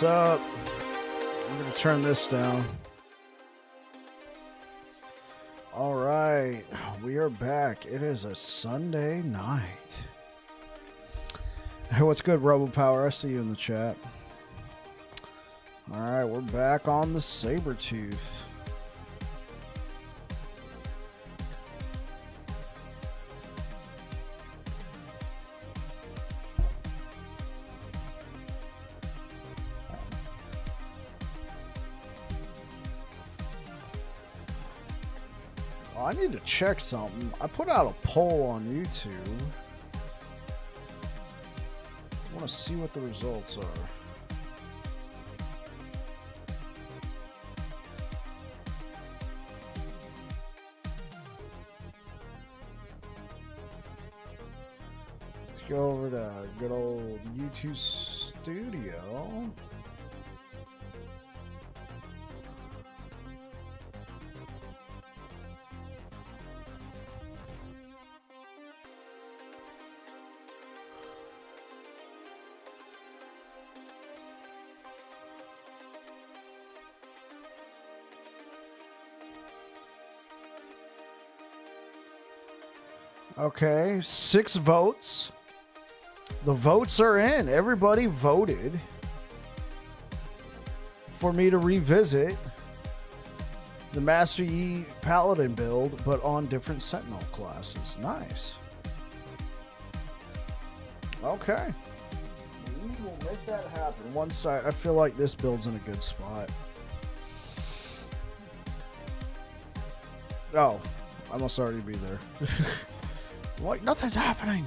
What's up? I'm gonna turn this down. All right, we are back. It is a Sunday night. Hey, what's good, RoboPower? I see you in the chat. All right, we're back on the Sabertooth. I need to check something. I put out a poll on YouTube. I want to see what the results are. Let's go over to good old YouTube Studio. Okay, 6 votes. The votes are in. Everybody voted for me to revisit the Master Yi Paladin build, but on different Sentinel classes. Nice. Okay. We will make that happen. Once I feel like this build's in a good spot. Oh, I must already be there. Like, nothing's happening.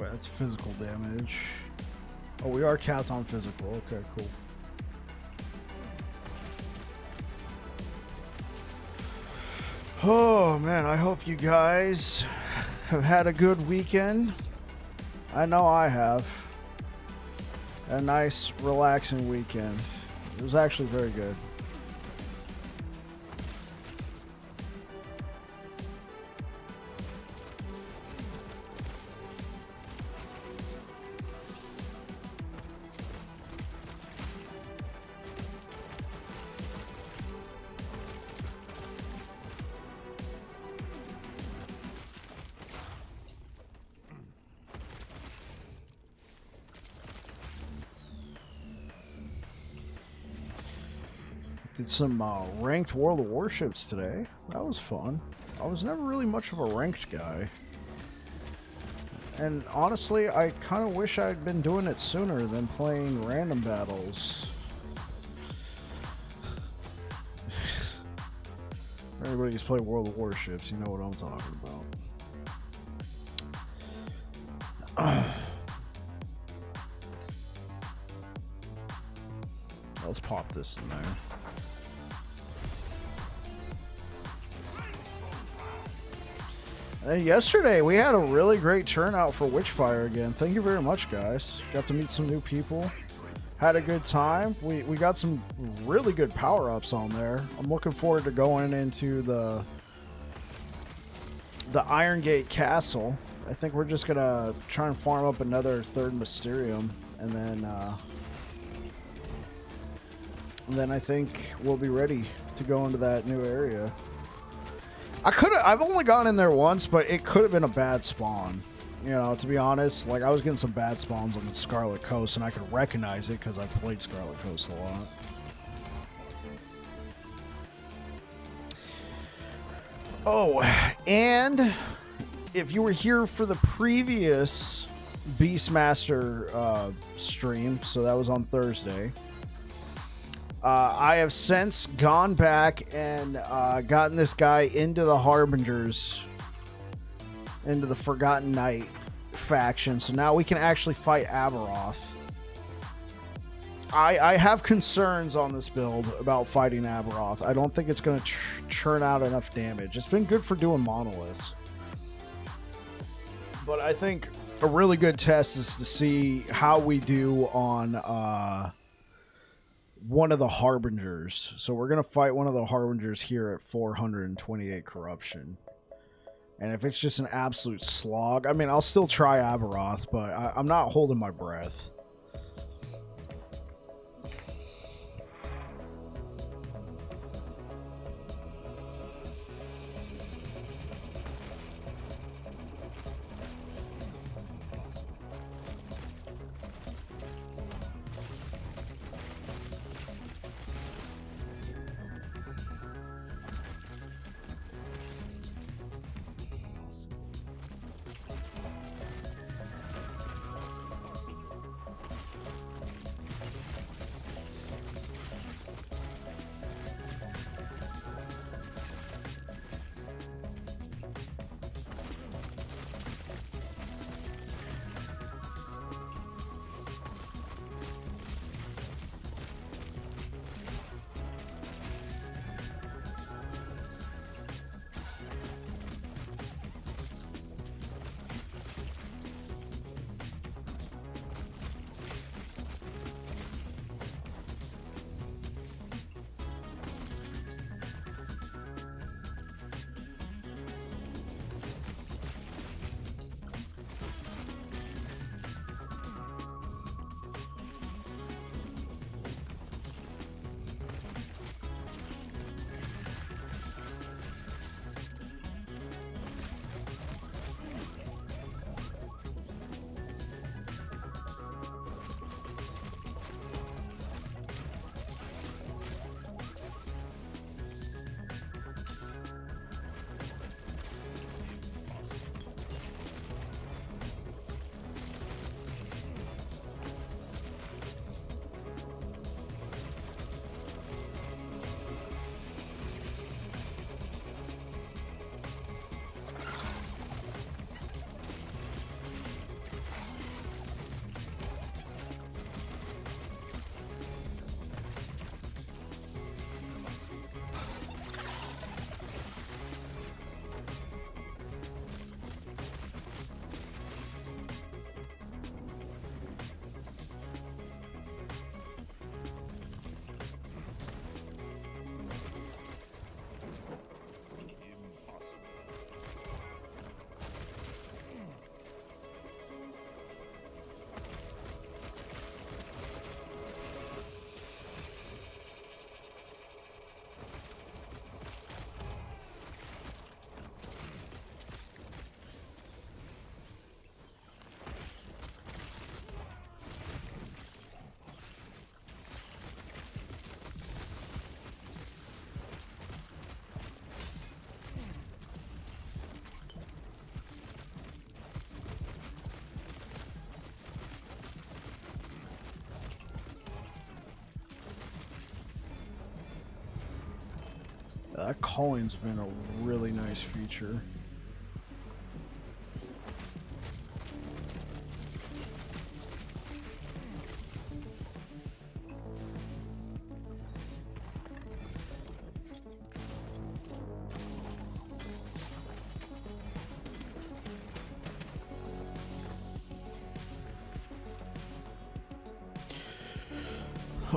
Wait, that's physical damage. Oh, we are capped on physical. Okay, cool. Oh, man, I hope you guys have had a good weekend. I know I have. A nice, relaxing weekend. It was actually very good. Did some ranked World of Warships today. That was fun. I was never really much of a ranked guy. And honestly, I kind of wish I'd been doing it sooner than playing random battles. Everybody who's played World of Warships, you know what I'm talking about. Let's pop this in there. And yesterday we had a really great turnout for Witchfire again. Thank you very much, guys. Got to meet some new people. Had a good time. We got some really good power-ups on there. I'm looking forward to going into the Iron Gate Castle. I think we're just gonna try and farm up another third Mysterium, and then I think we'll be ready to go into that new area. I've only gone in there once, but it could have been a bad spawn. You know, to be honest, like I was getting some bad spawns on the Scarlet Coast, and I could recognize it because I played Scarlet Coast a lot. Oh, and if you were here for the previous Beastmaster stream, so that was on Thursday, I have since gone back and gotten this guy into the Harbingers, into the Forgotten Knight faction. So now we can actually fight Aberoth. I have concerns on this build about fighting Aberoth. I don't think it's going to churn out enough damage. It's been good for doing monoliths. But I think a really good test is to see how we do on one of the Harbingers. So we're going to fight one of the Harbingers here at 428 corruption. And if it's just an absolute slog, I mean, I'll still try Aberoth, but I'm not holding my breath. That calling's been a really nice feature.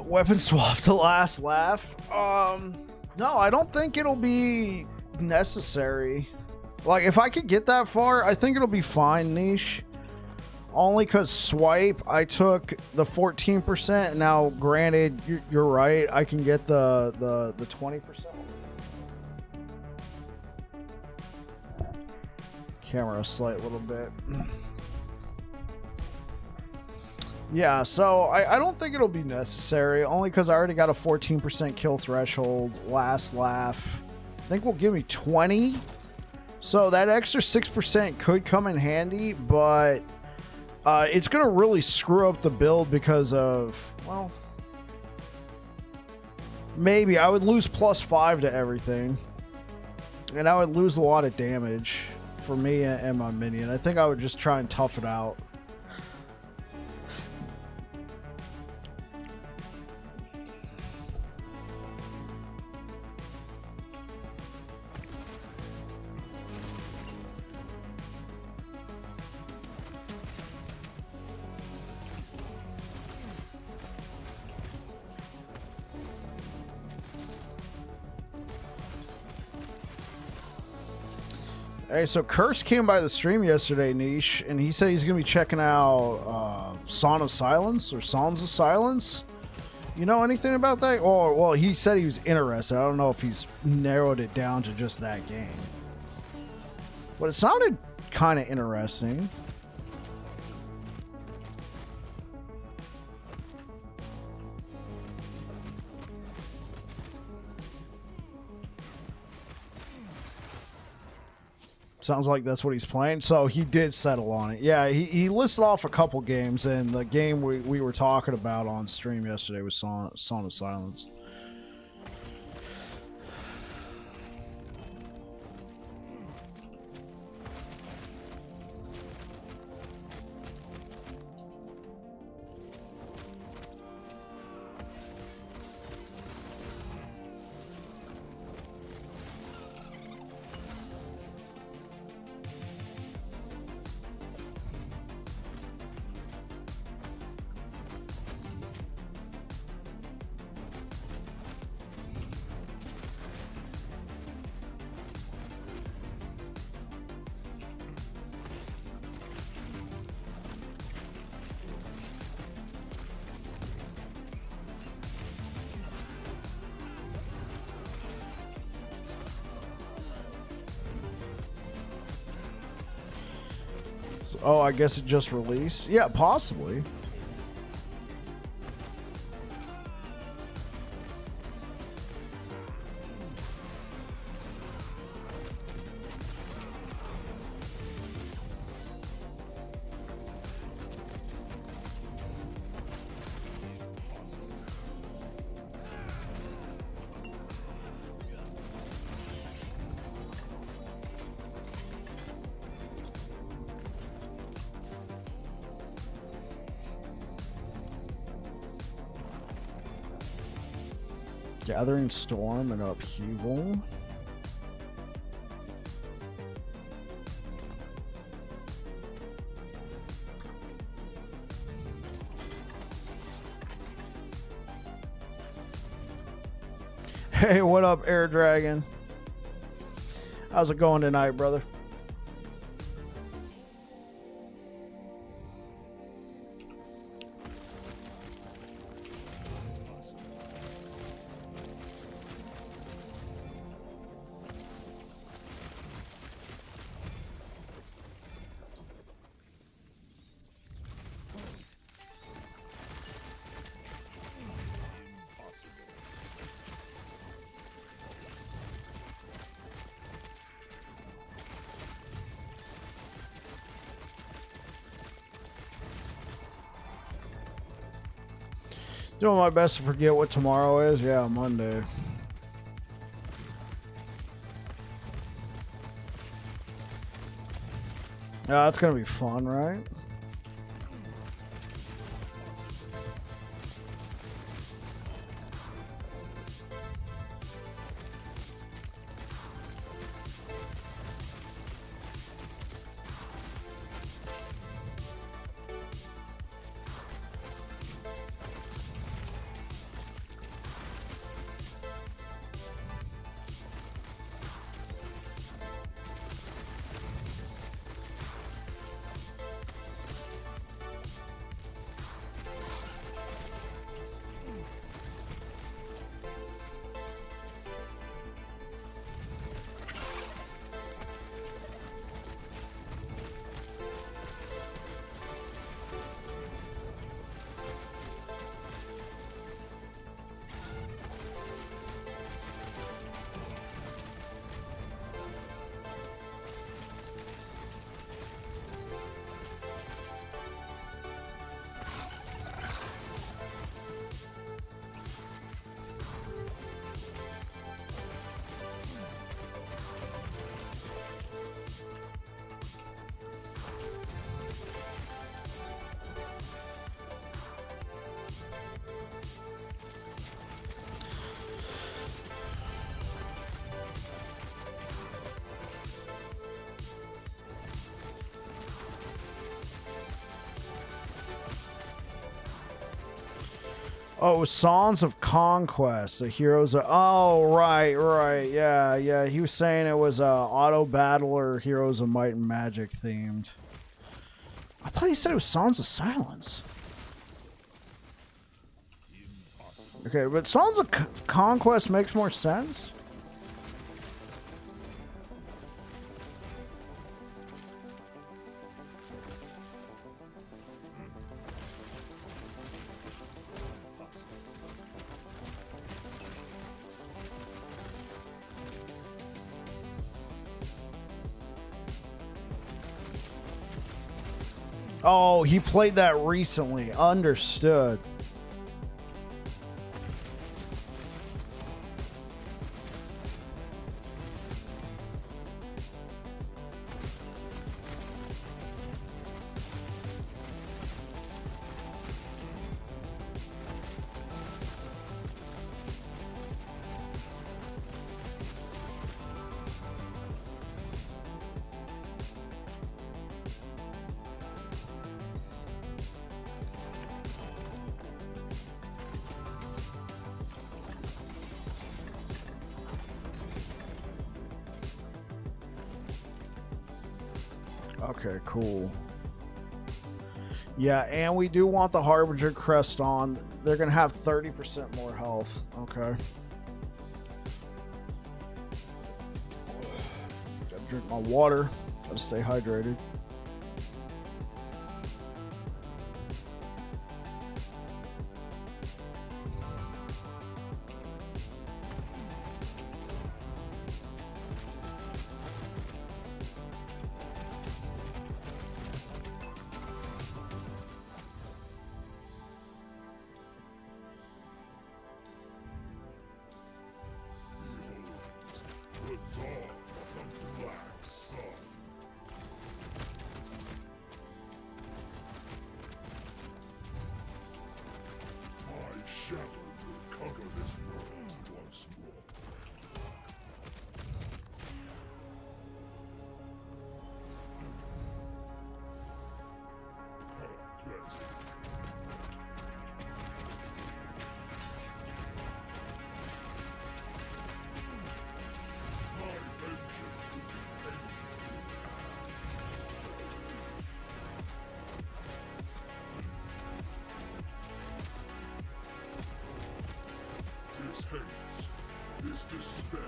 Weapon swap to last laugh. No, I don't think it'll be necessary. Like, if I could get that far, I think it'll be fine, Niche. Only because swipe, I took the 14%. Now, granted, you're right. I can get the 20%. Camera a slight little bit. Yeah, so I don't think it'll be necessary, only because I already got a 14% kill threshold. Last laugh, I think will give me 20. So that extra 6% could come in handy, but it's going to really screw up the build because of, well, maybe I would lose +5 to everything. And I would lose a lot of damage for me and my minion. I think I would just try and tough it out. Hey, so Curse came by the stream yesterday, Niche, and he said he's going to be checking out Song of Silence or Songs of Silence. You know anything about that? Or, well, he said he was interested. I don't know if he's narrowed it down to just that game. But it sounded kind of interesting. Sounds like that's what he's playing. So he did settle on it. Yeah, he listed off a couple games, and the game we were talking about on stream yesterday was Song of Silence. Oh, I guess it just released? Yeah, possibly. Gathering Storm and Upheaval. Hey, what up, Air Dragon? How's it going tonight, brother? Doing my best to forget what tomorrow is. Yeah, Monday. Yeah, that's gonna be fun, right? Oh, it was Songs of Conquest, the heroes of... Oh, right, yeah. He was saying it was Auto Battler, Heroes of Might and Magic themed. I thought he said it was Songs of Silence. Okay, but Songs of Conquest makes more sense. Oh, he played that recently. Understood. Okay, cool. Yeah, and we do want the Harbinger crest on. They're going to have 30% more health. Okay. Gotta drink my water. Gotta stay hydrated. This despair,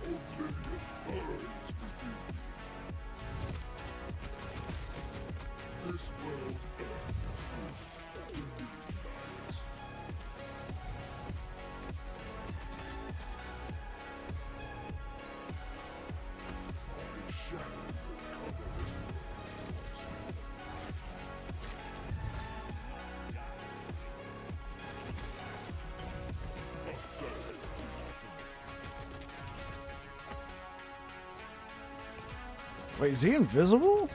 oblivion burns within you. This world ends with the new light. My shadow will cover this world. Wait, is he invisible?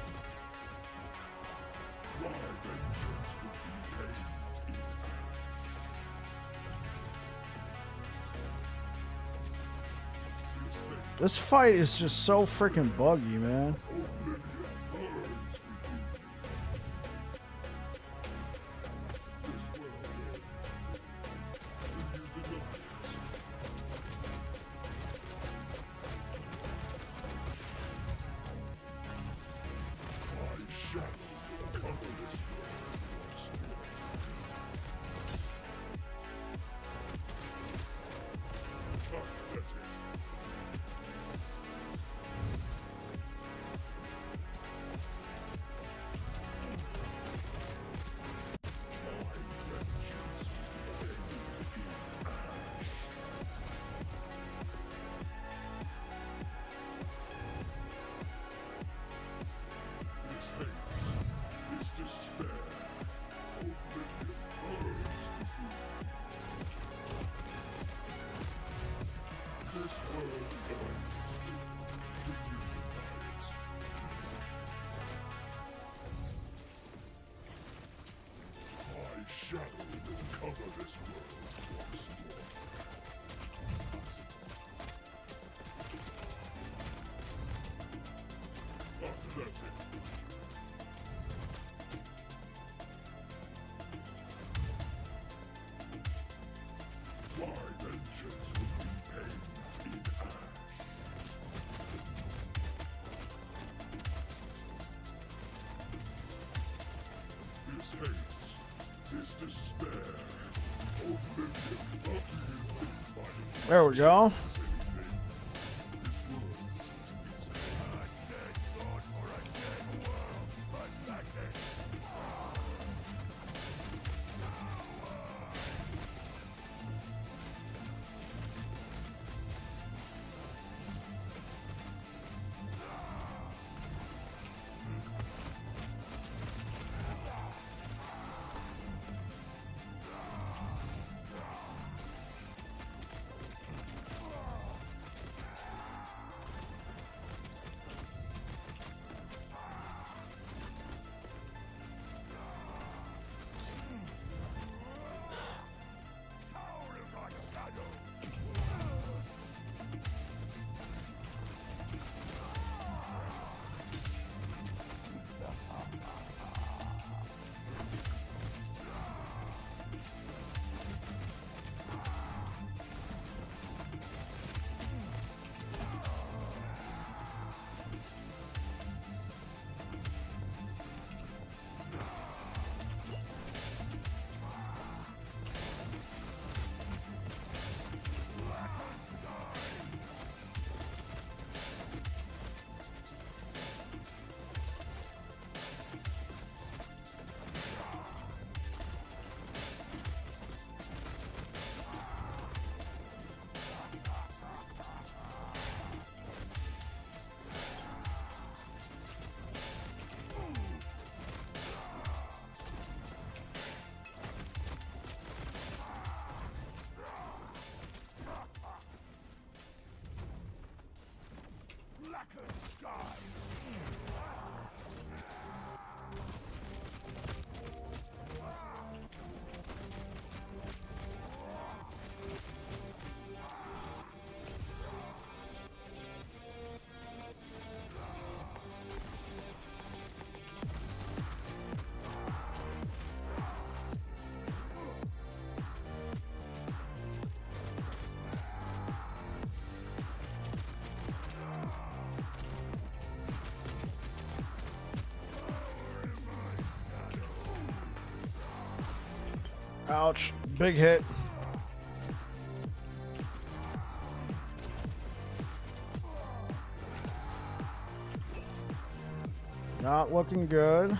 This fight is just so freaking buggy, man. Oblivion burns within me. This world ends. Will you deny it? My shadow will cover this world once more. Pathetic. This hate, this despair, oblivion burns within me. This world ends. Will you deny it? My shadow will cover this world once more. Pathetic. My vengeance will be pain in ash. This hate, this despair, oblivion, my There we go. anything. This world is a dead God for a dead world. Pathetic. Blackened sky. Ouch. Big hit. Not looking good.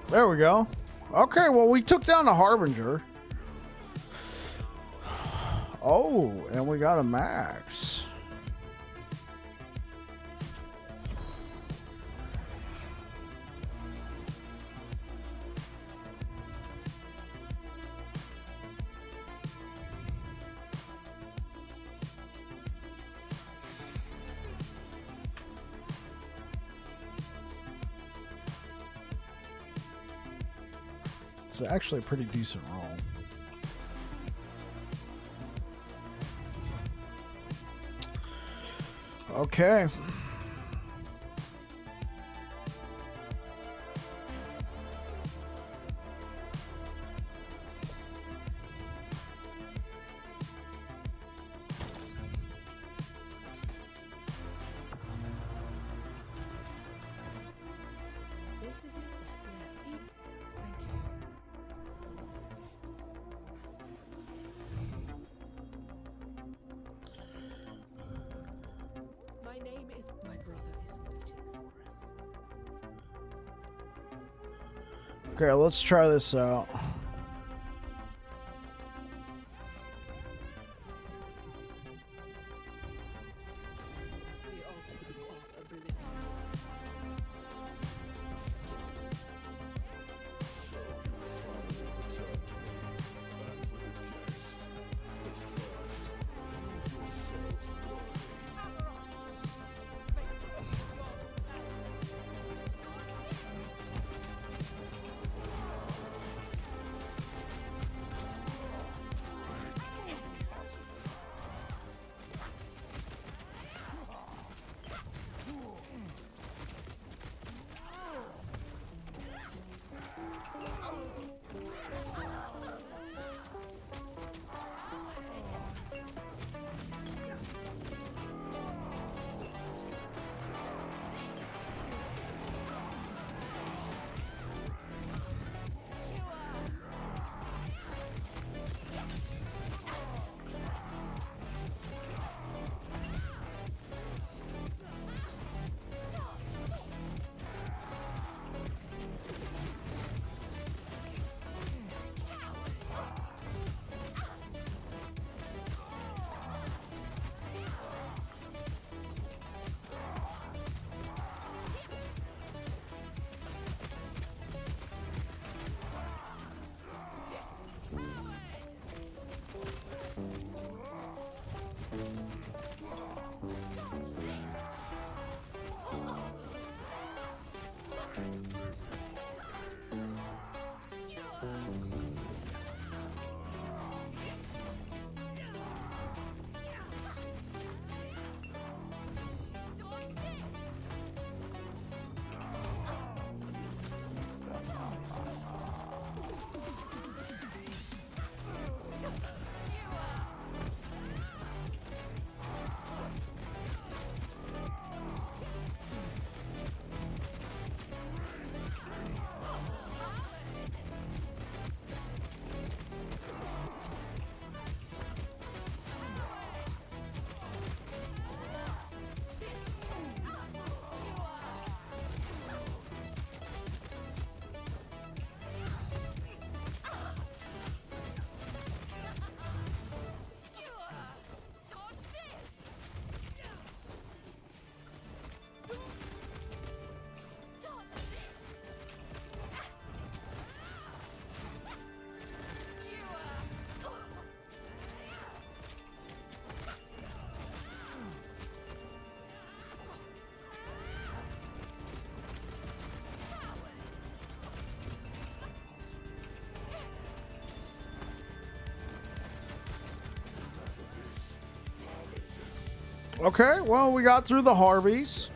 There we go. Okay, well, we took down the Harbinger. Oh, and we got a max. It's actually a pretty decent roll. Okay. This is it. Yes. Thank you. My name is. My brother is waiting for us. Okay, let's try this out. The ultimate of ability. So you finally returned to me, and with a guest. But first, prove yourself worthy. Okay, well, we got through the Harveys.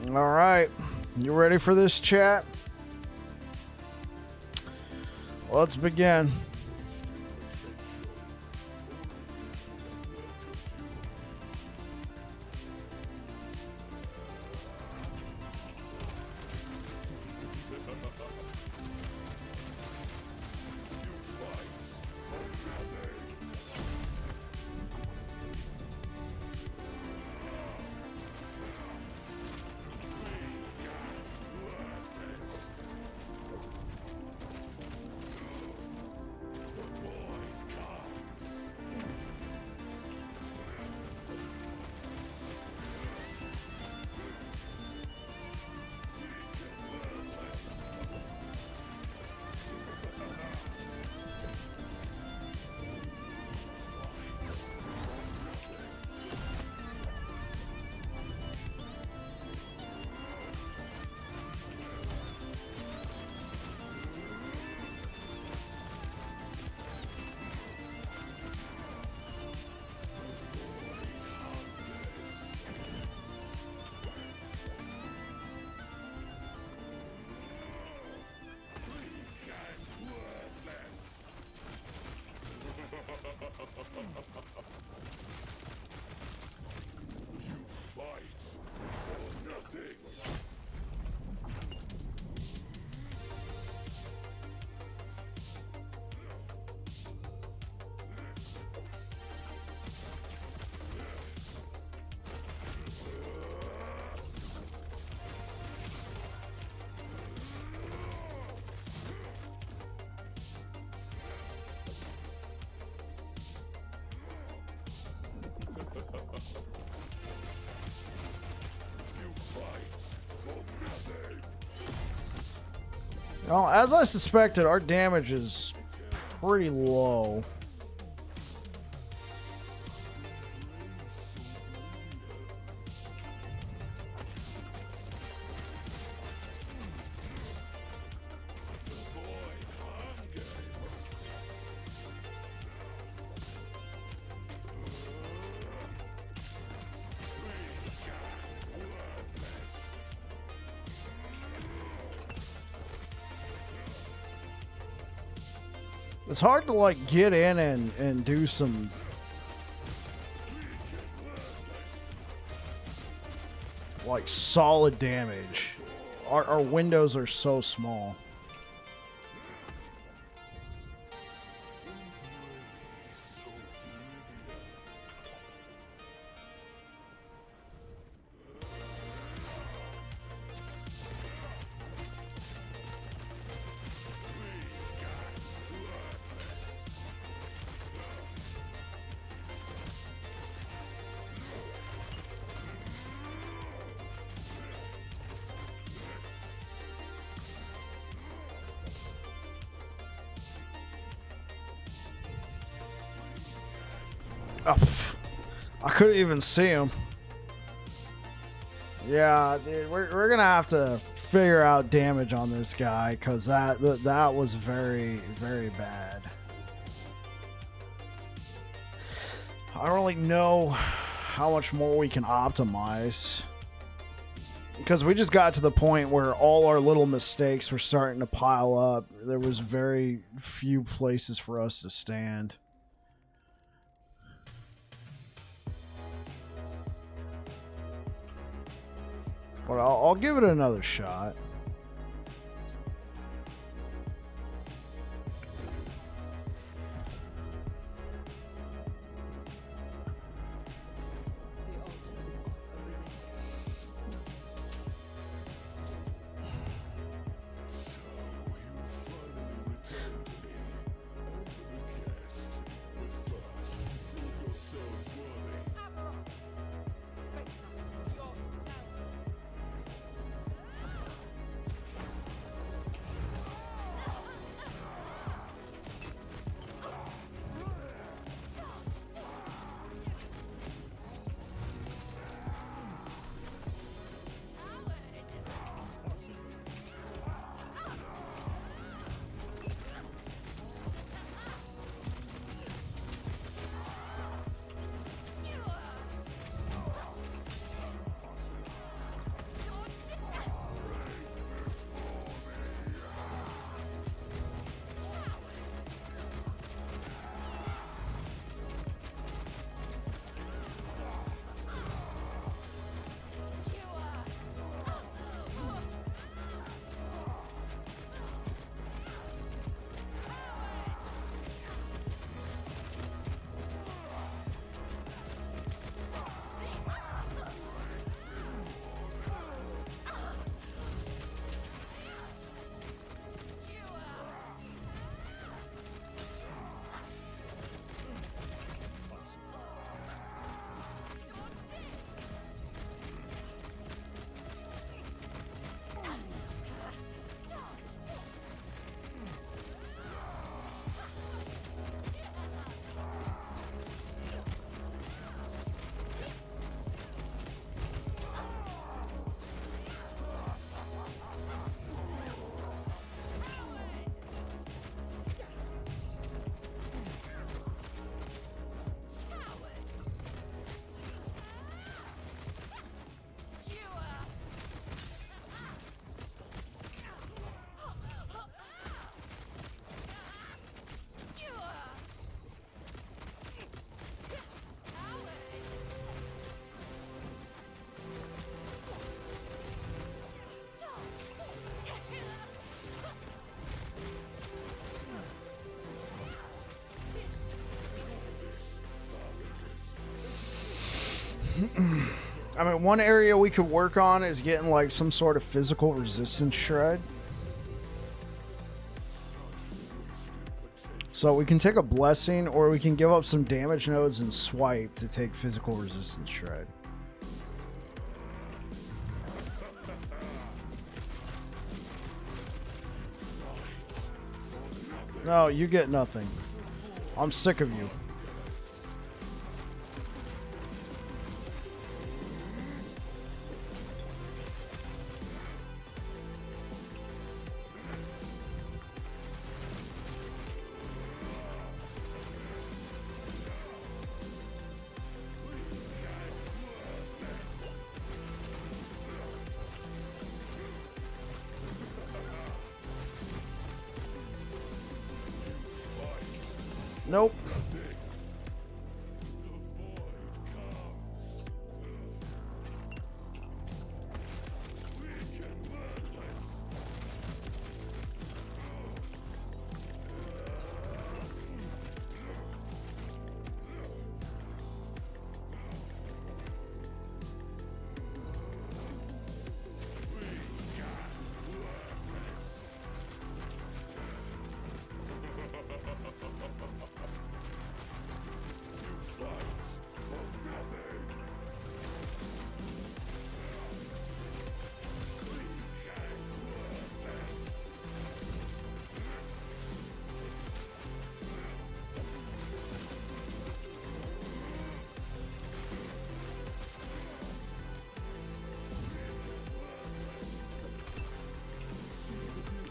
All right, you ready for this, chat? Let's begin. Well, as I suspected, our damage is pretty low. It's hard to like get in and do some like solid damage. Our windows are so small. Oh, pff. I couldn't even see him. Yeah, dude, we're gonna have to figure out damage on this guy because that was very, very bad. I don't really know how much more we can optimize because we just got to the point where all our little mistakes were starting to pile up. There was very few places for us to stand. But I'll give it another shot. The altar of Oblivion. I mean, one area we could work on is getting like some sort of physical resistance shred. So we can take a blessing, or we can give up some damage nodes and swipe to take physical resistance shred. No, you get nothing. I'm sick of you. Nope.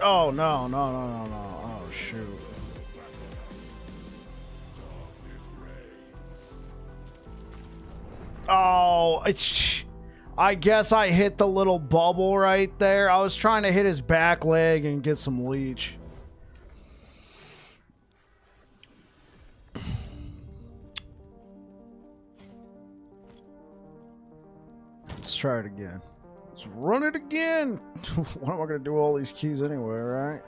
Oh, no, no, no, no, no. Oh, shoot. Oh, I guess I hit the little bubble right there. I was trying to hit his back leg and get some leech. Let's try it again. Let's run it again. What am I going to do with all these keys anyway, right?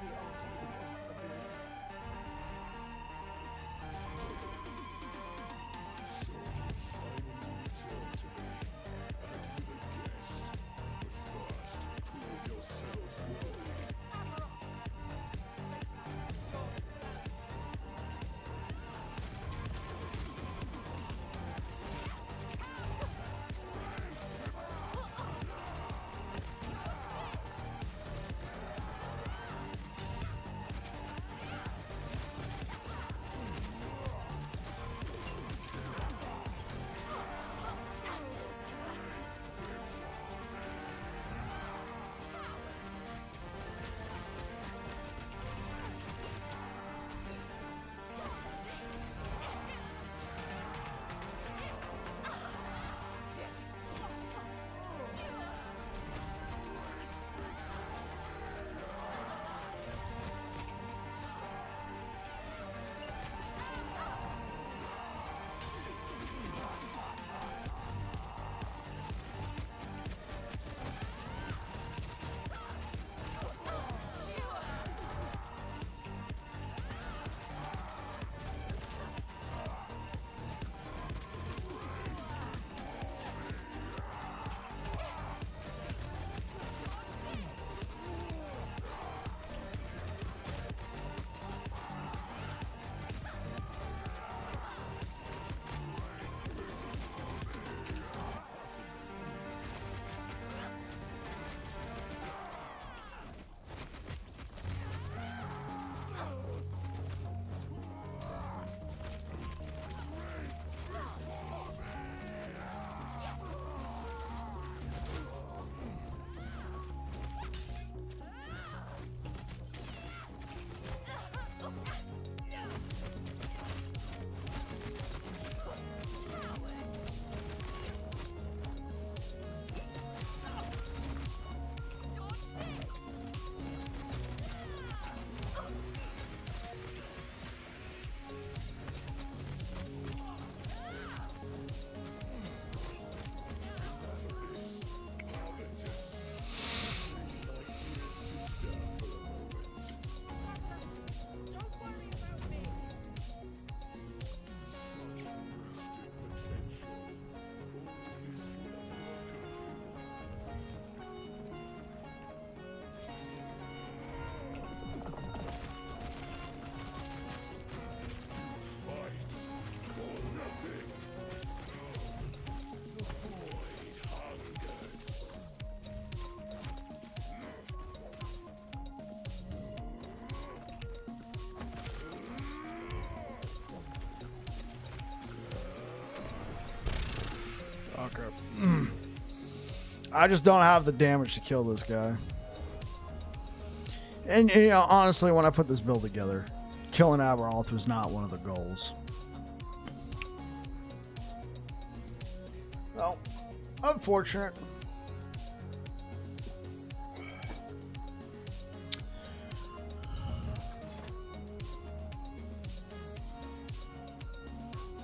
The altar of oblivion. I just don't have the damage to kill this guy. And you know, honestly, when I put this build together, killing Aberoth was not one of the goals. Well, unfortunate.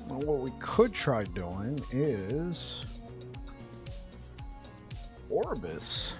Well, what we could try doing is Orbis.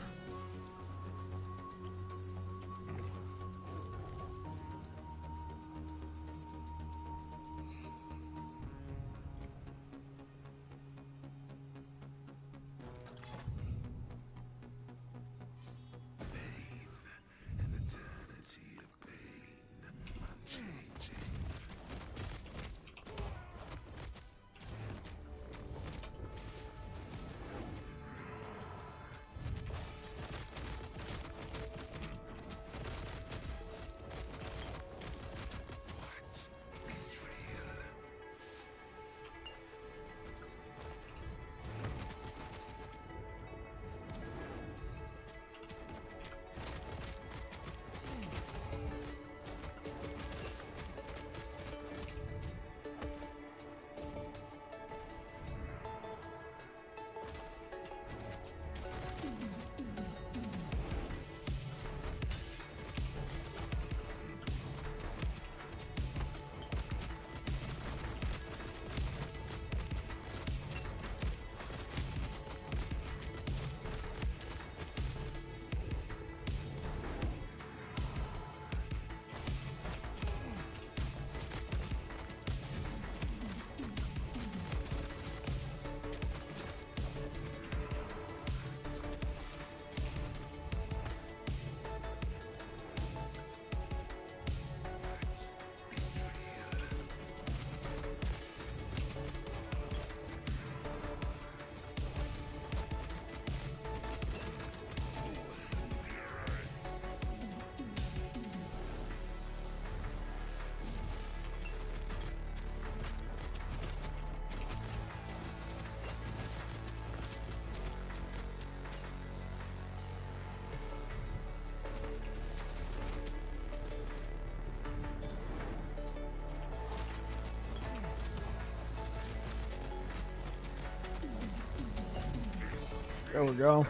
There we go.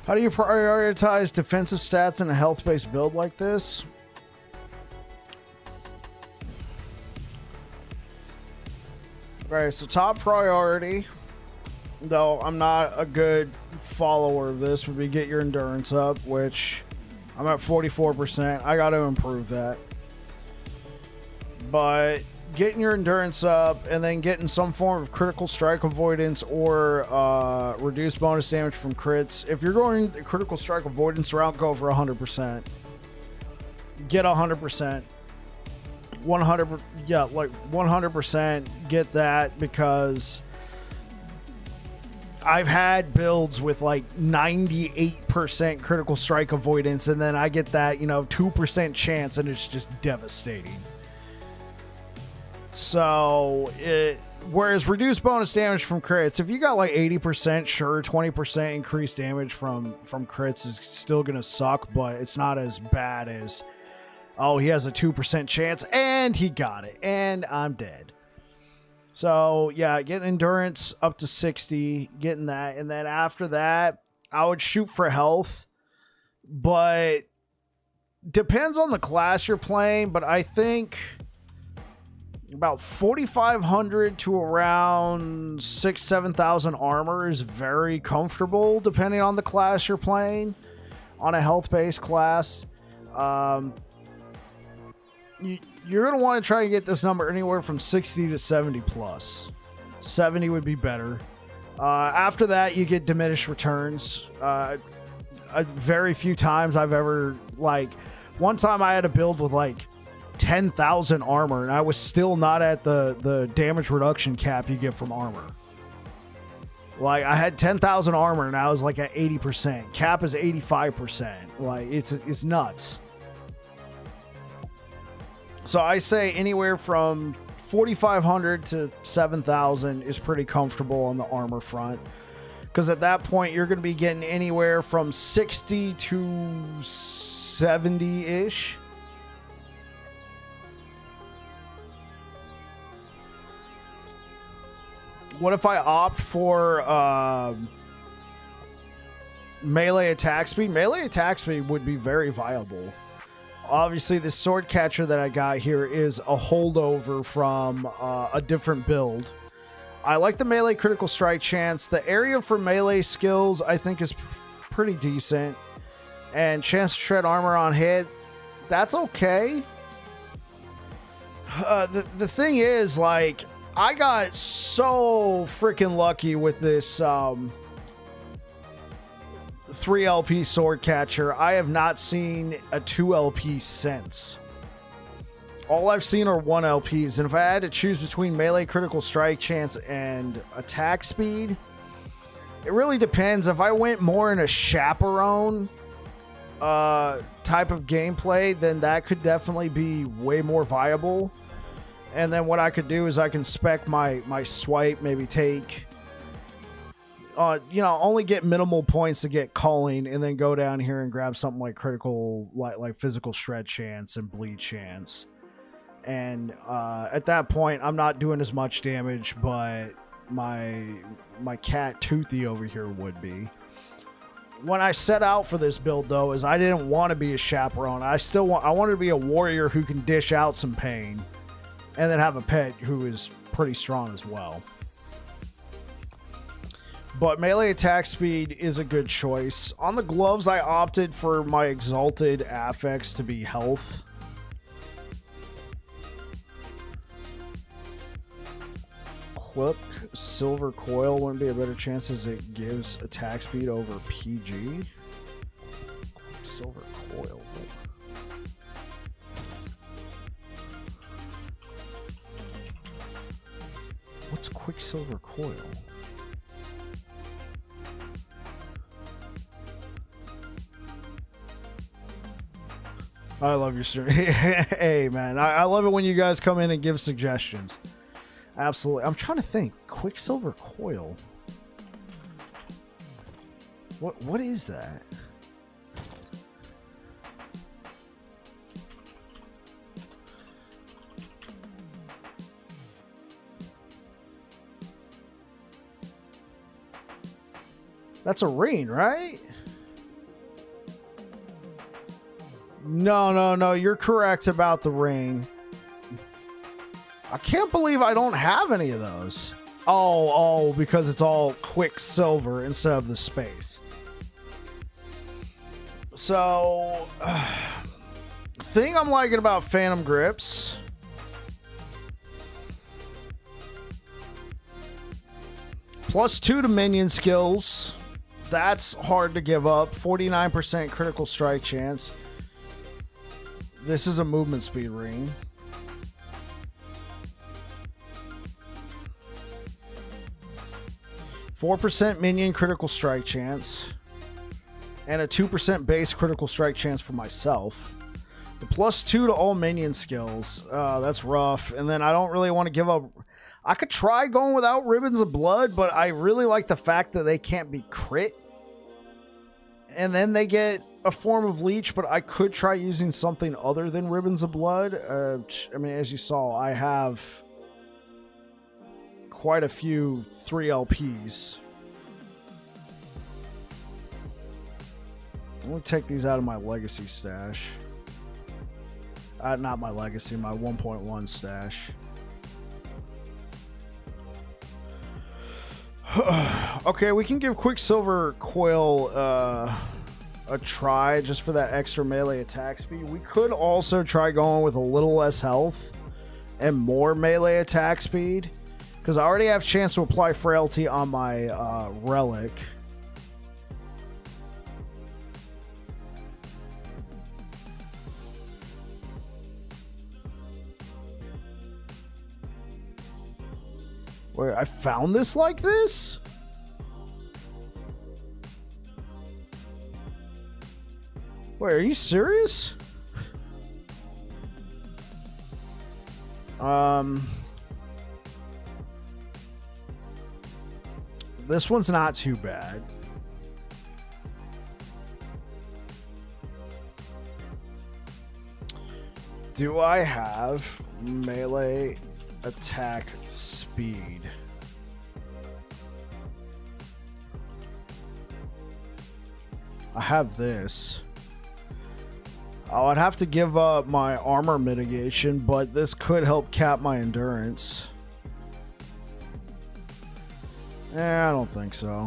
How do you prioritize defensive stats in a health-based build like this? Okay, so top priority, though I'm not a good follower of this, would be get your endurance up, which I'm at 44%. I got to improve that. But getting your endurance up and then getting some form of critical strike avoidance or reduced bonus damage from crits. If you're going the critical strike avoidance route, go for 100%. Get 100%. 100, yeah, like 100% get that, because I've had builds with like 98% critical strike avoidance, and then I get that, 2% chance, and it's just devastating. So, whereas reduced bonus damage from crits, if you got like 80%, sure, 20% increased damage from crits is still going to suck, but it's not as bad as, oh, he has a 2% chance, and he got it, and I'm dead. So, yeah, getting endurance up to 60, getting that, and then after that, I would shoot for health, but depends on the class you're playing, but I think about 4,500 to around 6,000-7,000 armor is very comfortable, depending on the class you're playing. On a health-based class, you're going to want to try and get this number anywhere from 60 to 70 plus. 70 would be better. After that, you get diminished returns. Very few times I've ever, one time I had a build with 10,000 armor, and I was still not at the damage reduction cap you get from armor. I had 10,000 armor, and I was at 80%. Cap is 85%. It's nuts. So I say anywhere from 4,500 to 7,000 is pretty comfortable on the armor front. Because at that point, you're going to be getting anywhere from 60 to 70-ish. What if I opt for melee attack speed? Melee attack speed would be very viable. Obviously, the sword catcher that I got here is a holdover from a different build. I like the melee critical strike chance. The area for melee skills, I think, is pretty decent. And chance to shred armor on hit, that's okay. The thing is, like, I got so freaking lucky with this 3 LP sword catcher. I have not seen a 2 LP since. All I've seen are 1 LPs, and if I had to choose between melee critical strike chance and attack speed, it really depends. If I went more in a chaperone type of gameplay, then that could definitely be way more viable. And then what I could do is I can spec my swipe, maybe take, only get minimal points to get calling, and then go down here and grab something like critical, like physical shred chance and bleed chance. And at that point, I'm not doing as much damage, but my cat Toothy over here would be. When I set out for this build, though, is I didn't want to be a chaperone. I wanted to be a warrior who can dish out some pain, and then have a pet who is pretty strong as well. But melee attack speed is a good choice. On the gloves, I opted for my exalted affix to be health. Silver coil wouldn't be a better chance as it gives attack speed over PG. Silver coil. What's Quicksilver Coil? I love your stream. Hey, man. I love it when you guys come in and give suggestions. Absolutely. I'm trying to think. Quicksilver Coil. What is that? That's a ring, right? No. You're correct about the ring. I can't believe I don't have any of those. Oh, because it's all Quicksilver instead of the space. So, thing I'm liking about Phantom Grips. +2 to minion skills. That's hard to give up. 49% critical strike chance. This is a movement speed ring. %4 minion critical strike chance. And a 2% base critical strike chance for myself. The +2 to all minion skills. That's rough. And then I don't really want to give up. I could try going without Ribbons of Blood, but I really like the fact that they can't be crit. And then they get a form of leech, but I could try using something other than Ribbons of Blood. I mean, as you saw, I have quite a few 3 LPs. I'm going to take these out of my legacy stash. Not my legacy, my 1.1 stash. Okay, we can give Quicksilver Coil a try just for that extra melee attack speed. We could also try going with a little less health and more melee attack speed, because I already have a chance to apply frailty on my relic. Wait, I found this like this? Wait, are you serious? This one's not too bad. Do I have melee attack speed? I have this. Oh, I'd have to give up my armor mitigation, but this could help cap my endurance. I don't think so.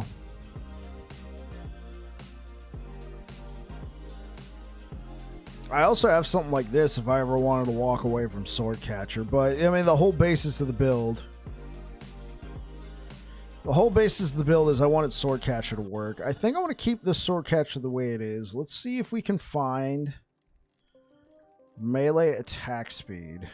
I also have something like this if I ever wanted to walk away from Swordcatcher, but I mean the whole basis of the build. The whole basis of the build is I wanted Swordcatcher to work. I think I want to keep this Swordcatcher the way it is. Let's see if we can find melee attack speed.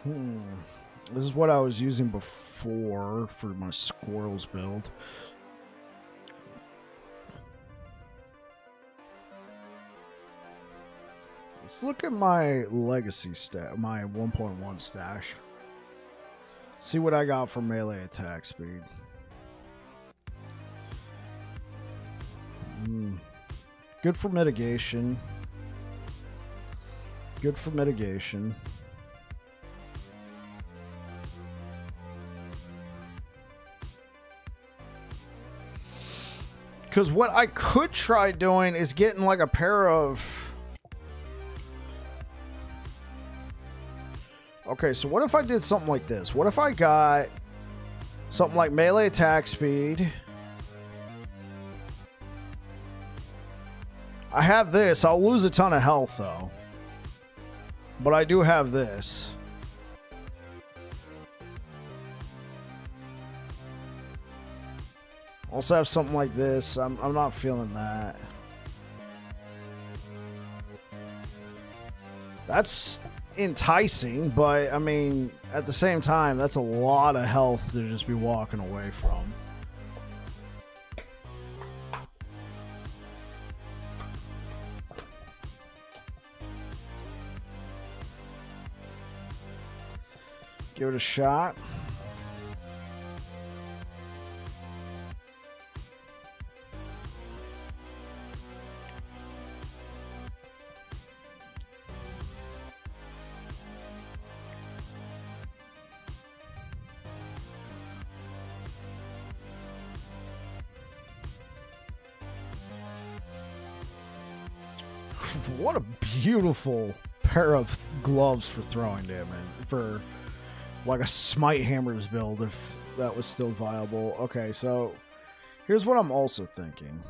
This is what I was using before for my squirrels build. Let's look at my legacy stat, my 1.1 stash. See what I got for melee attack speed. Good for mitigation. Good for mitigation. Because what I could try doing is getting like a pair of... Okay, so what if I did something like this? What if I got something like melee attack speed? I have this. I'll lose a ton of health though. But I do have this. Also have something like this. I'm not feeling that. That's enticing, but I mean, at the same time, that's a lot of health to just be walking away from. Give it a shot. What a beautiful pair of gloves for throwing damage, for like a Smite Hammers build, if that was still viable. Okay, so here's what I'm also thinking.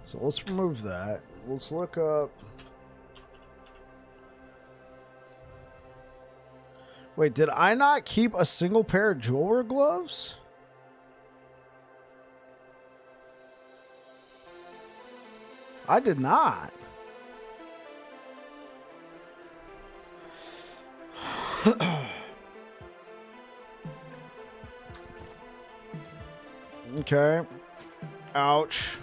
So let's remove that. Let's look up... Wait, did I not keep a single pair of jeweler gloves? I did not. Okay. Ouch.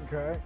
Okay.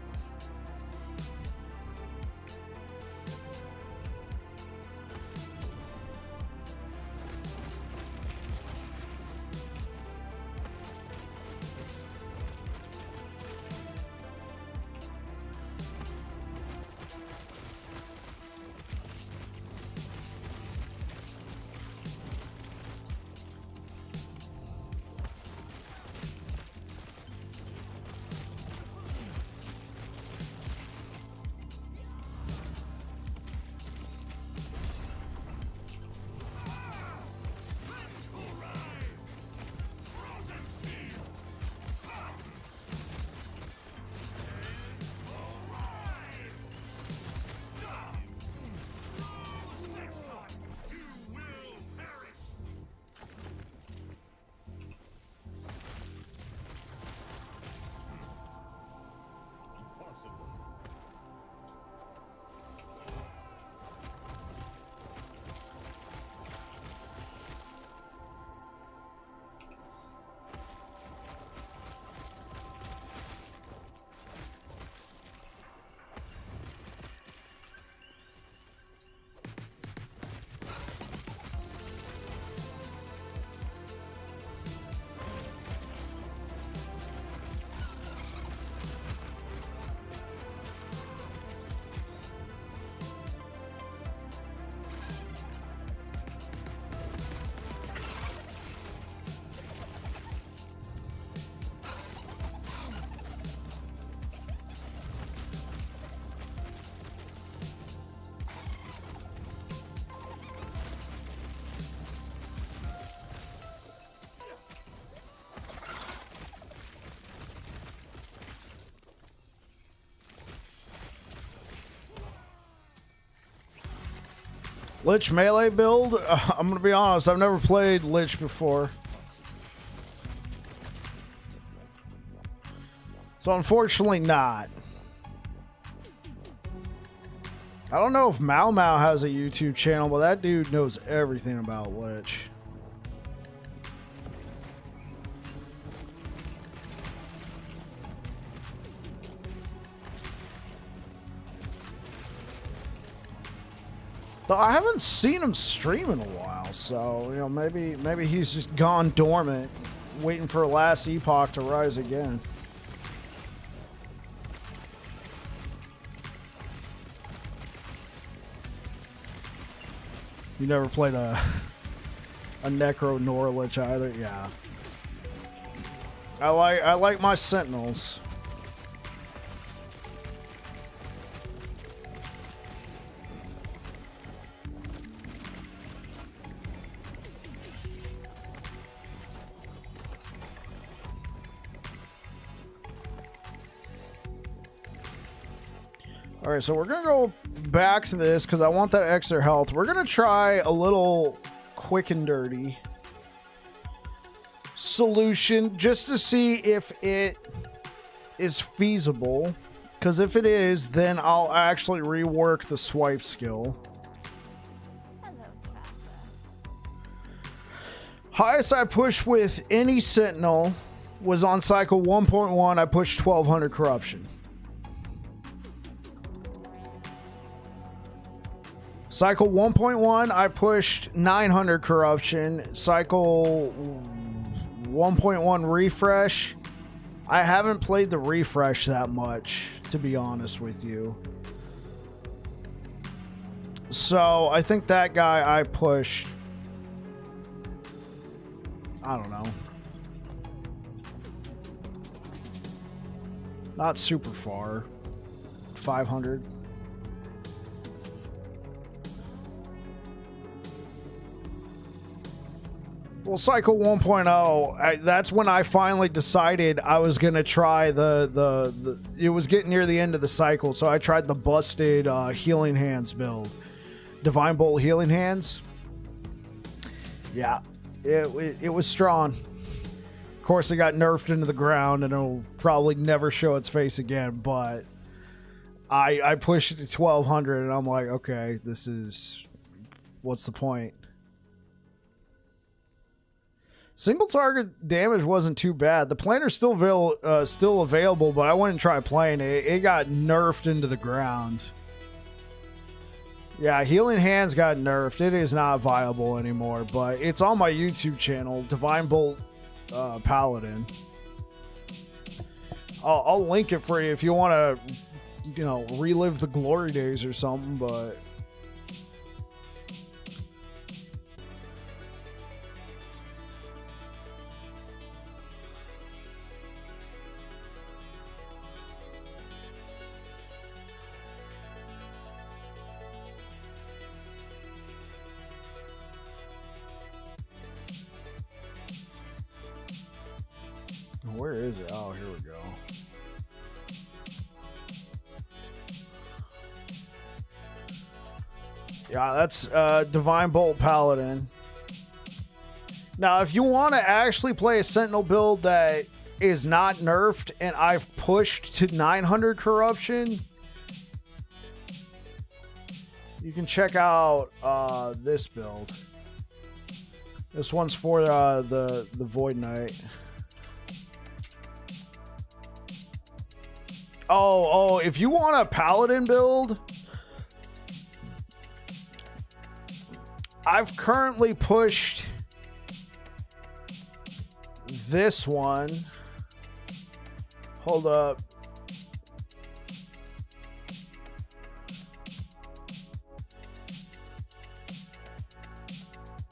Lich melee build? I'm gonna be honest, I've never played Lich before. So unfortunately not. I don't know if Mau Mau has a YouTube channel, but that dude knows everything about Lich. Though I haven't seen him stream in a while, so you know maybe he's just gone dormant, waiting for last Epoch to rise again. You never played a Necro nor Lich either? Yeah. I like my Sentinels. All right, so we're gonna go back to this because I want that extra health. We're gonna try a little quick and dirty solution just to see if it is feasible. Because if it is, then I'll actually rework the swipe skill. Highest I pushed with any Sentinel was on cycle 1.1. I pushed 1200 corruption. Cycle 1.1, I pushed 900 corruption. Cycle 1.1 refresh. I haven't played the refresh that much, to be honest with you. So I think that guy I pushed, I don't know, not super far, 500. Well, cycle 1.0, that's when I finally decided I was going to try it was getting near the end of the cycle, so I tried the busted Healing Hands build. Divine Bolt Healing Hands. Yeah, it was strong. Of course, it got nerfed into the ground, and it'll probably never show its face again, but I pushed it to 1200, and I'm like, okay, what's the point? Single target damage wasn't too bad. The planter's still available, but I wouldn't try playing it. It got nerfed into the ground. Yeah, Healing Hands got nerfed. It is not viable anymore, but it's on my YouTube channel, Divine Bolt Paladin. I'll link it for you if you want to, you know, relive the glory days or something, but... Where is it? Oh, here we go. Yeah, that's Divine Bolt Paladin. Now, if you want to actually play a Sentinel build that is not nerfed and I've pushed to 900 corruption, you can check out this build. This one's for the Void Knight. Oh, if you want a Paladin build, I've currently pushed this one. Hold up.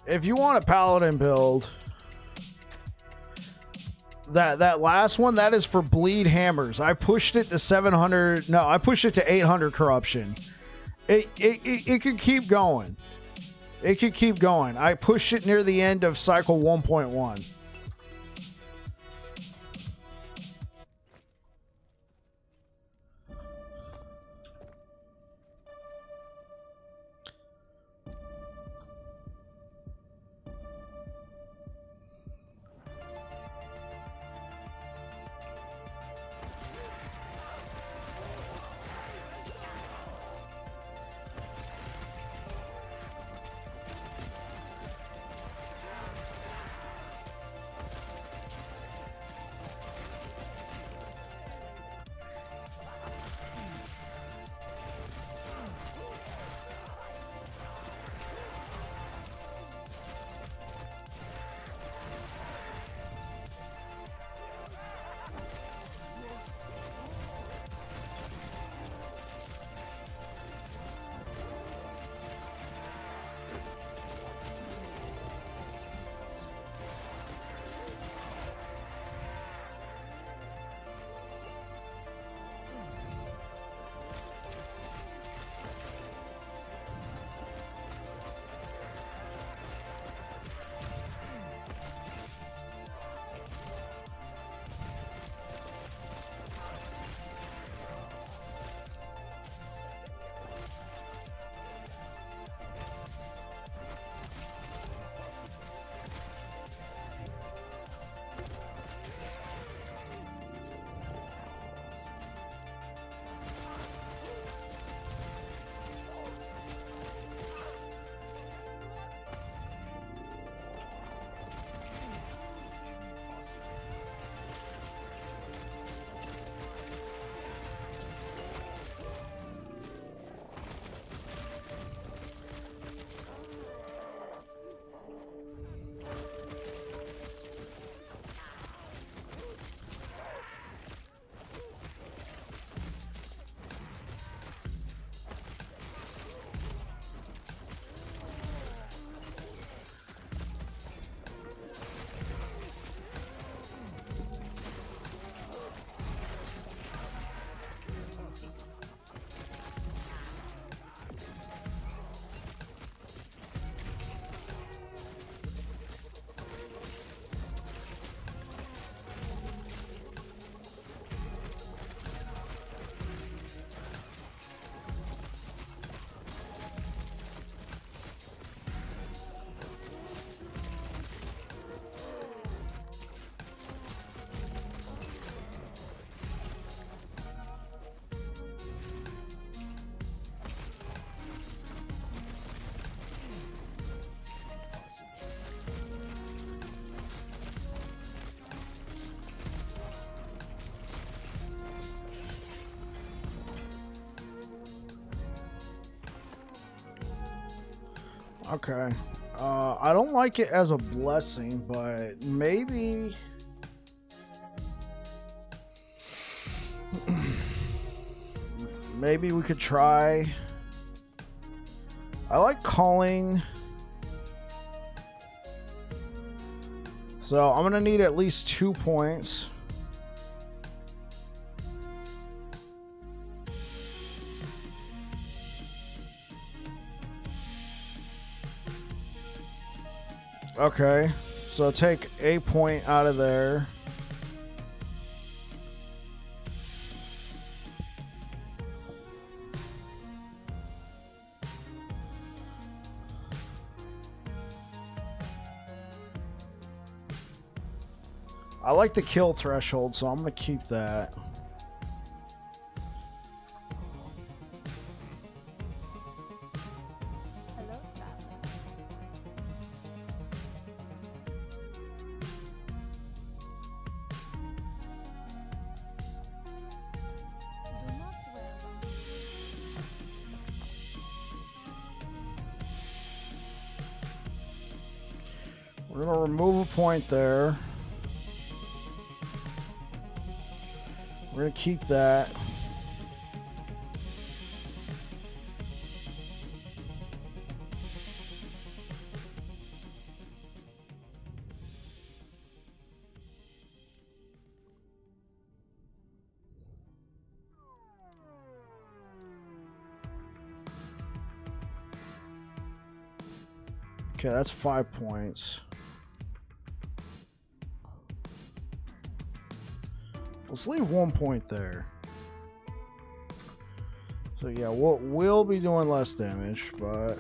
If you want a Paladin build, that last one, that is for bleed hammers. I pushed it to 700. No, I pushed it to 800 corruption. It could keep going. It could keep going. I pushed it near the end of cycle 1.1. Okay. I don't like it as a blessing, but maybe... maybe we could try... I like calling... So I'm going to need at least 2 points. Okay, so take a point out of there. I like the kill threshold, so I'm going to keep that. Hello, traveler. Do not dwell on We're going to remove a point there. We're going to keep that. Okay, that's 5 points. Let's leave 1 point there. So yeah, we'll be doing less damage, but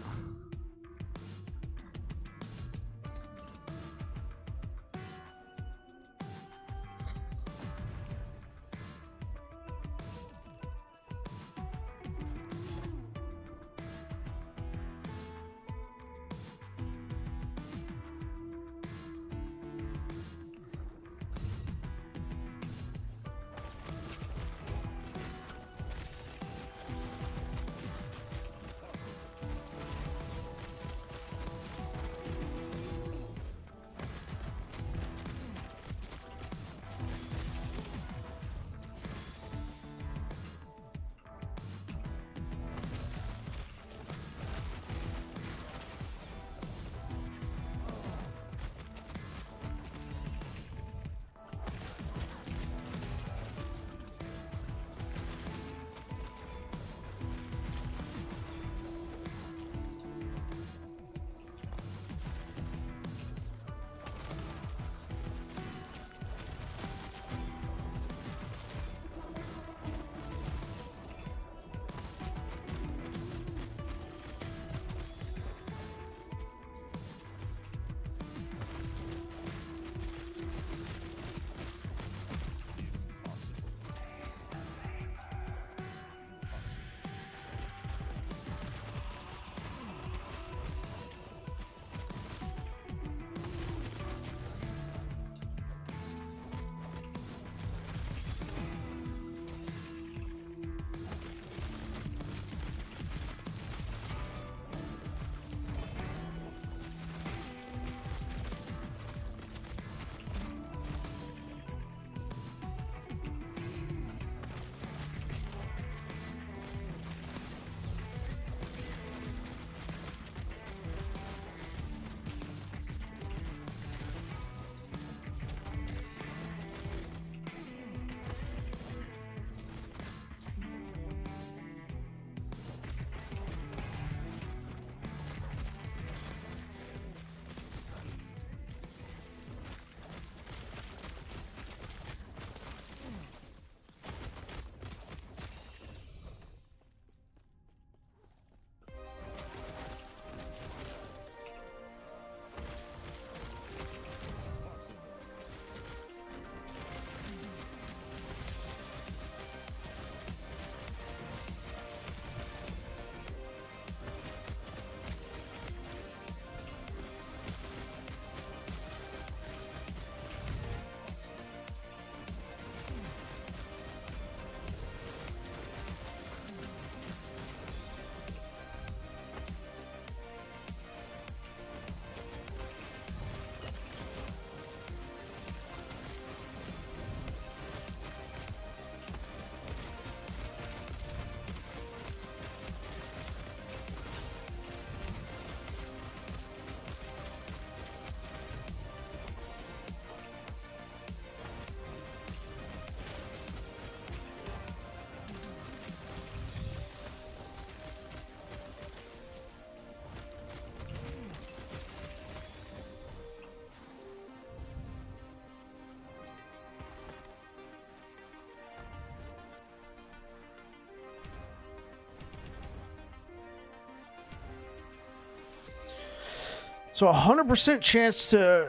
so 100% chance to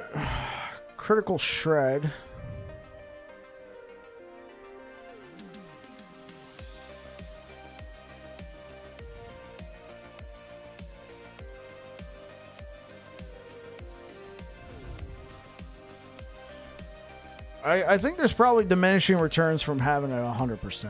critical shred. I think there's probably diminishing returns from having it 100%.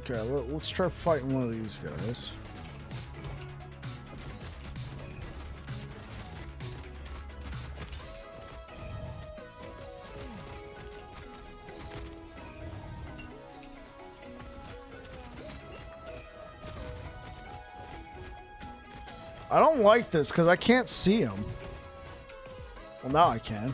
Okay, let's try fighting one of these guys. I don't like this because I can't see him. Well, now I can.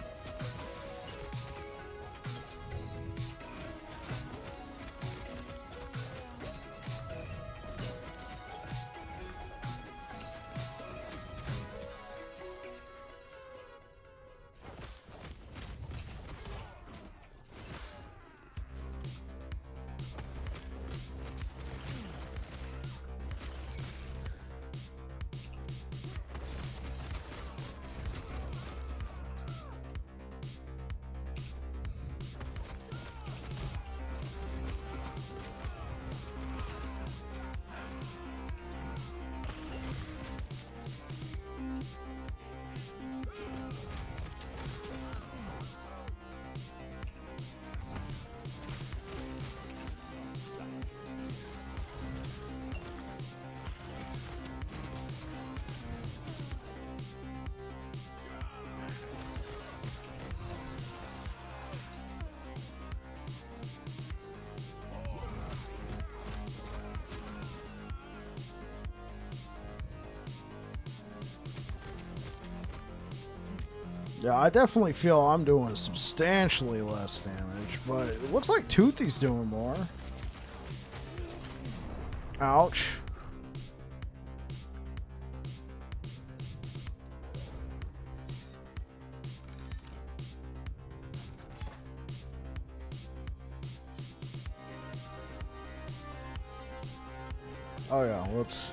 Yeah, I definitely feel I'm doing substantially less damage, but it looks like Toothy's doing more. Ouch. Oh yeah, let's...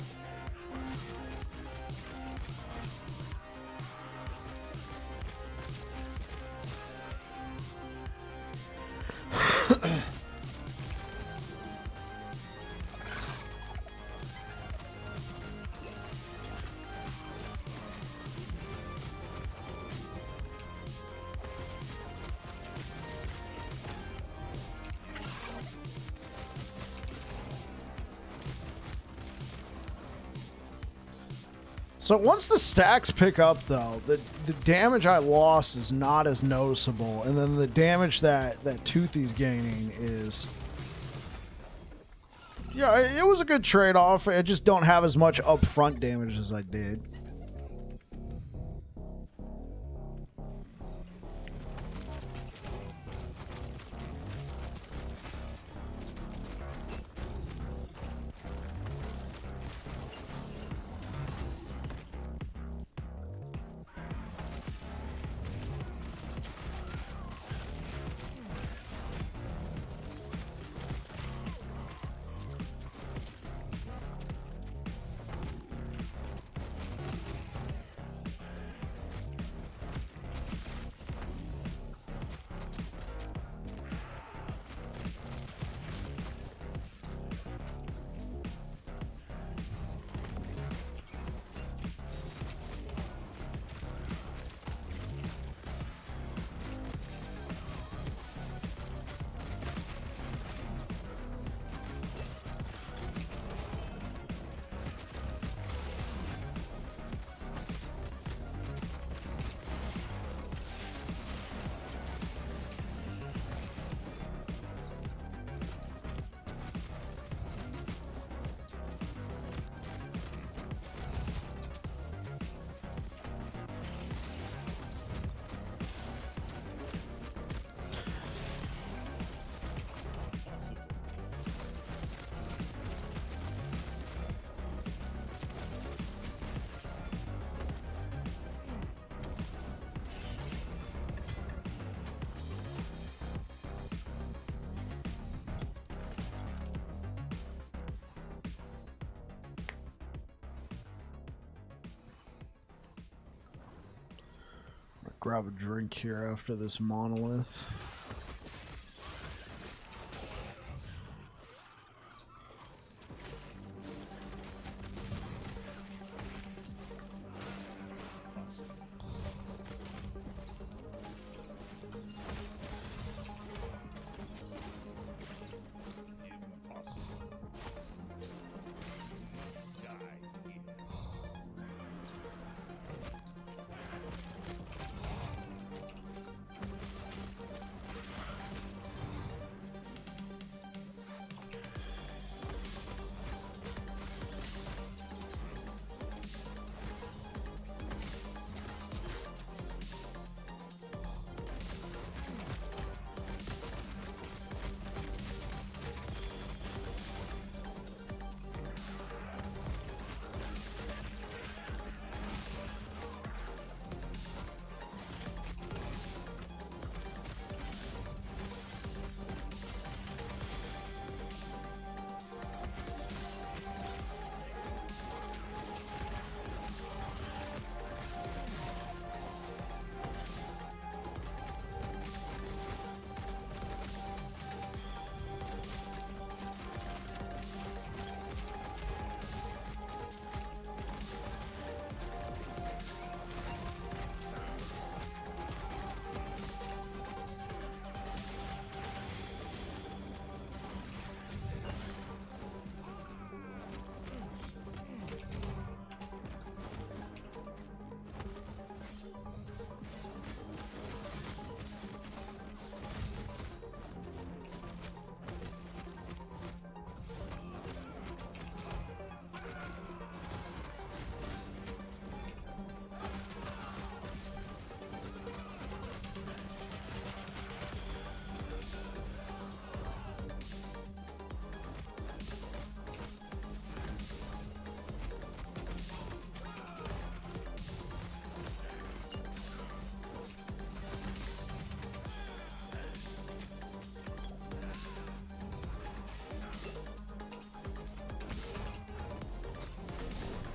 So once the stacks pick up, though, the damage I lost is not as noticeable, and then the damage that Toothy's gaining is... Yeah, it was a good trade-off. I just don't have as much upfront damage as I did. Grab a drink here after this monolith.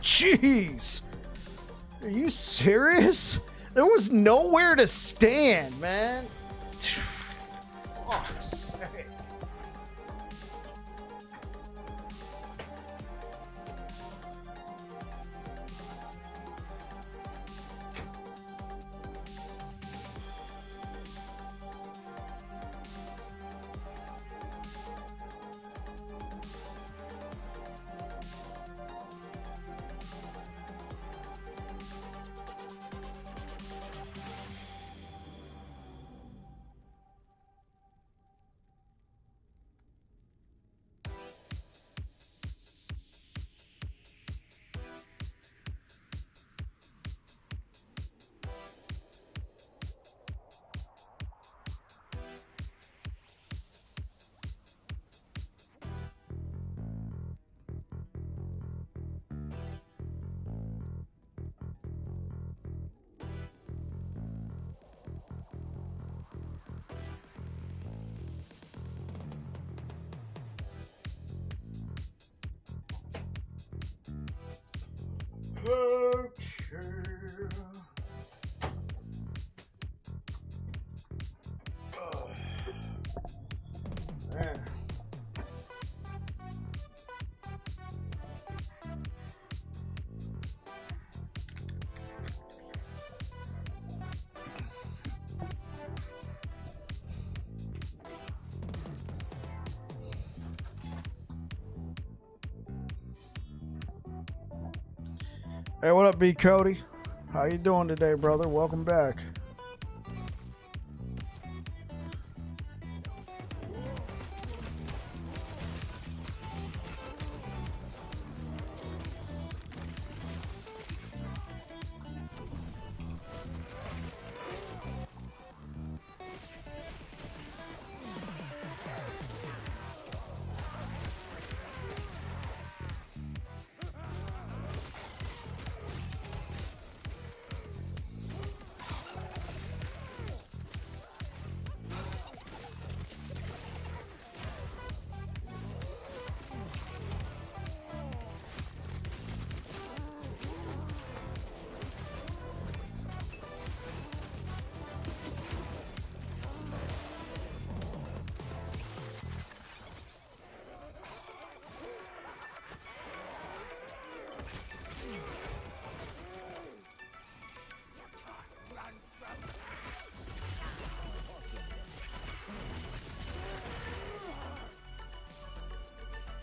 Jeez! Are you serious? There was nowhere to stand, man. Fuck's sake. Man. Hey, what up, B Cody? How you doing today, brother? Welcome back.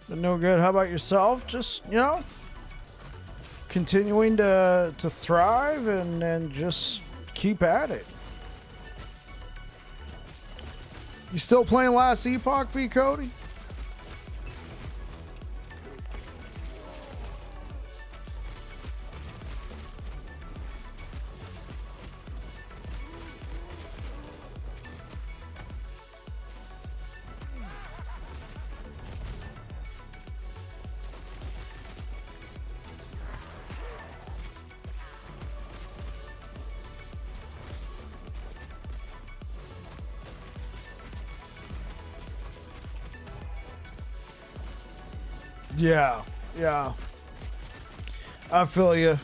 No good. How about yourself? Just, you know, continuing to thrive and just keep at it. You still playing Last Epoch, B Cody? Yeah. I feel you.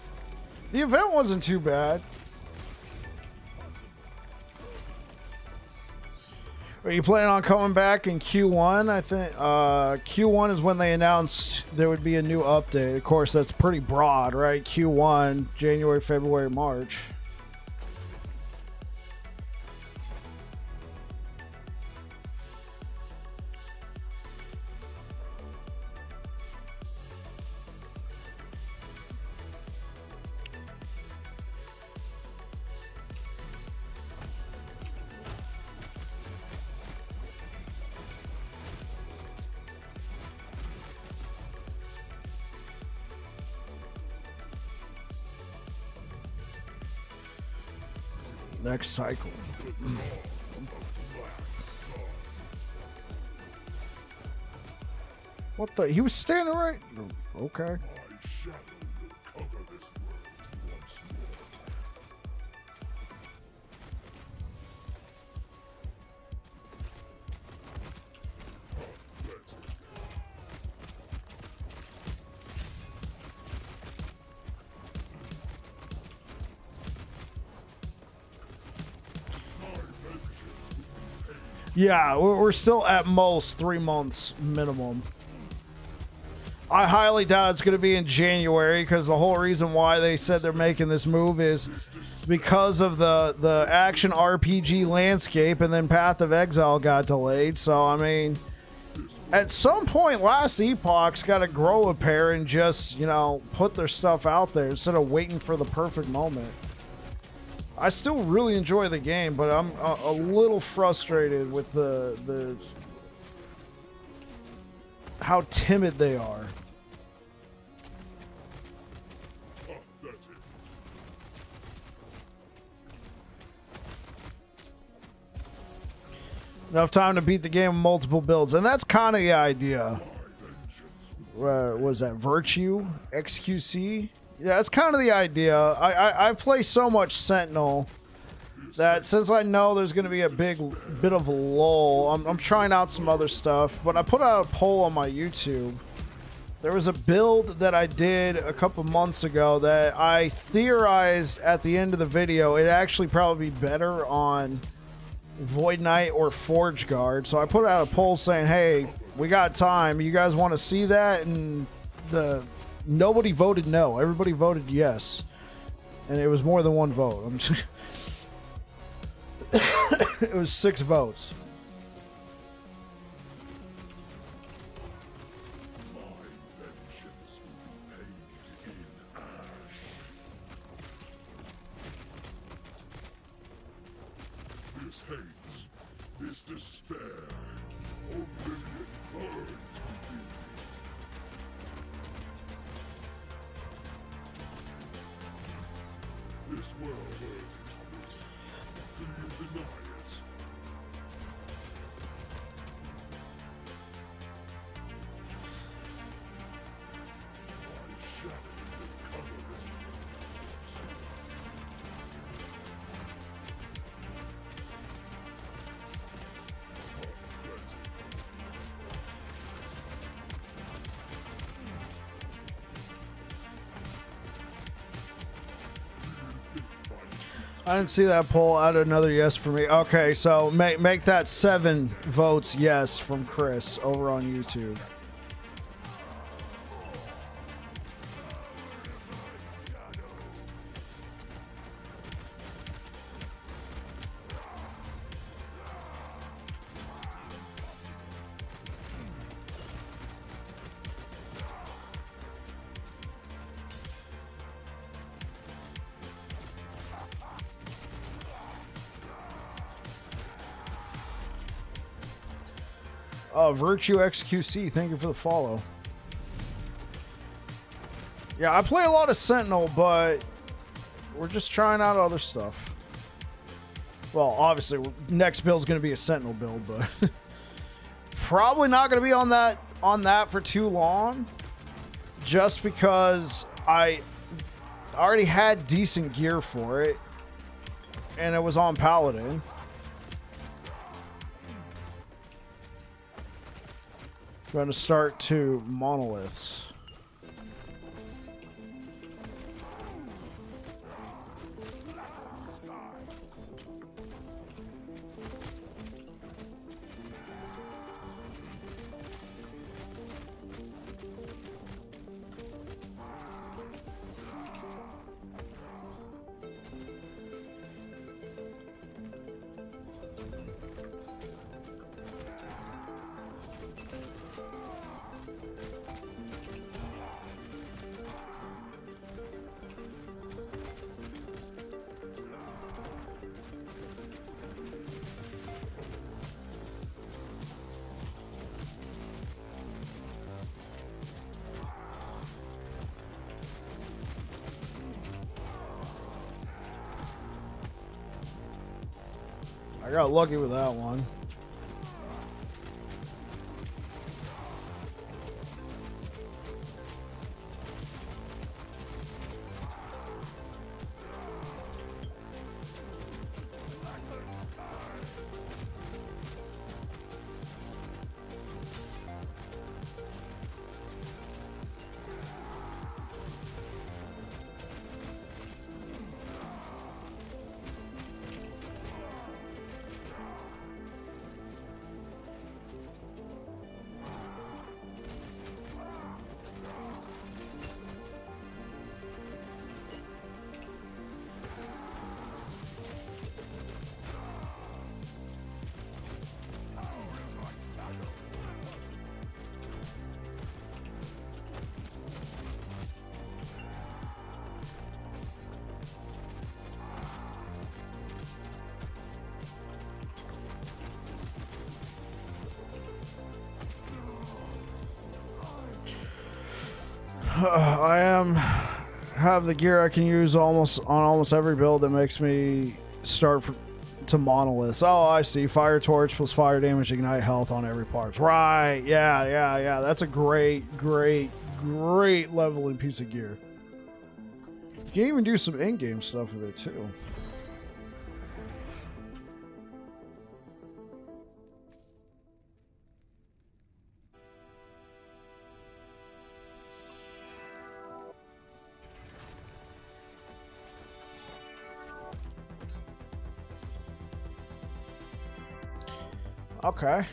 The event wasn't too bad. Are you planning on coming back in Q1? I think Q1 is when they announced there would be a new update. Of course, that's pretty broad, right? Q1, January, February, March. Next cycle. What the? He was standing right. Okay. Yeah, we're still at most 3 months minimum. I highly doubt it's going to be in January because the whole reason why they said they're making this move is because of the action RPG landscape, and then Path of Exile got delayed. So, I mean, at some point, Last Epoch's got to grow a pair and just, you know, put their stuff out there instead of waiting for the perfect moment. I still really enjoy the game, but I'm a little frustrated with the how timid they are. Enough time to beat the game with multiple builds, and that's kind of the idea. Was that Virtue XQC? Yeah, that's kind of the idea. I play so much Sentinel that since I know there's going to be a big bit of a lull, I'm trying out some other stuff. But I put out a poll on my YouTube There was a build that I did a couple months ago that I theorized at the end of the video it'd actually probably be better on Void Knight or Forge Guard. So I put out a poll saying, hey, we got time. You guys want to see that? And nobody voted no. Everybody voted yes. And it was more than one vote. It was 6 votes. This hates, this despair, oblivion burns within me. This world earth is true. Do you deny it? My shadow will cover this world. I didn't see that poll. Add another yes for me. Okay, so make that 7 votes yes from Chris over on YouTube. Virtue XQC, thank you for the follow. Yeah, I play a lot of Sentinel, but we're just trying out other stuff. Well, obviously, next build's going to be a Sentinel build, but probably not going to be on that for too long. Just because I already had decent gear for it, and it was on Paladin. Going to start to monoliths. I got lucky with that one. I have the gear I can use almost on almost every build that makes me start to monoliths. Oh, I see. Fire torch plus fire damage, ignite health on every part. Right. Yeah. That's a great leveling piece of gear. You can even do some in-game stuff with it too. Okay.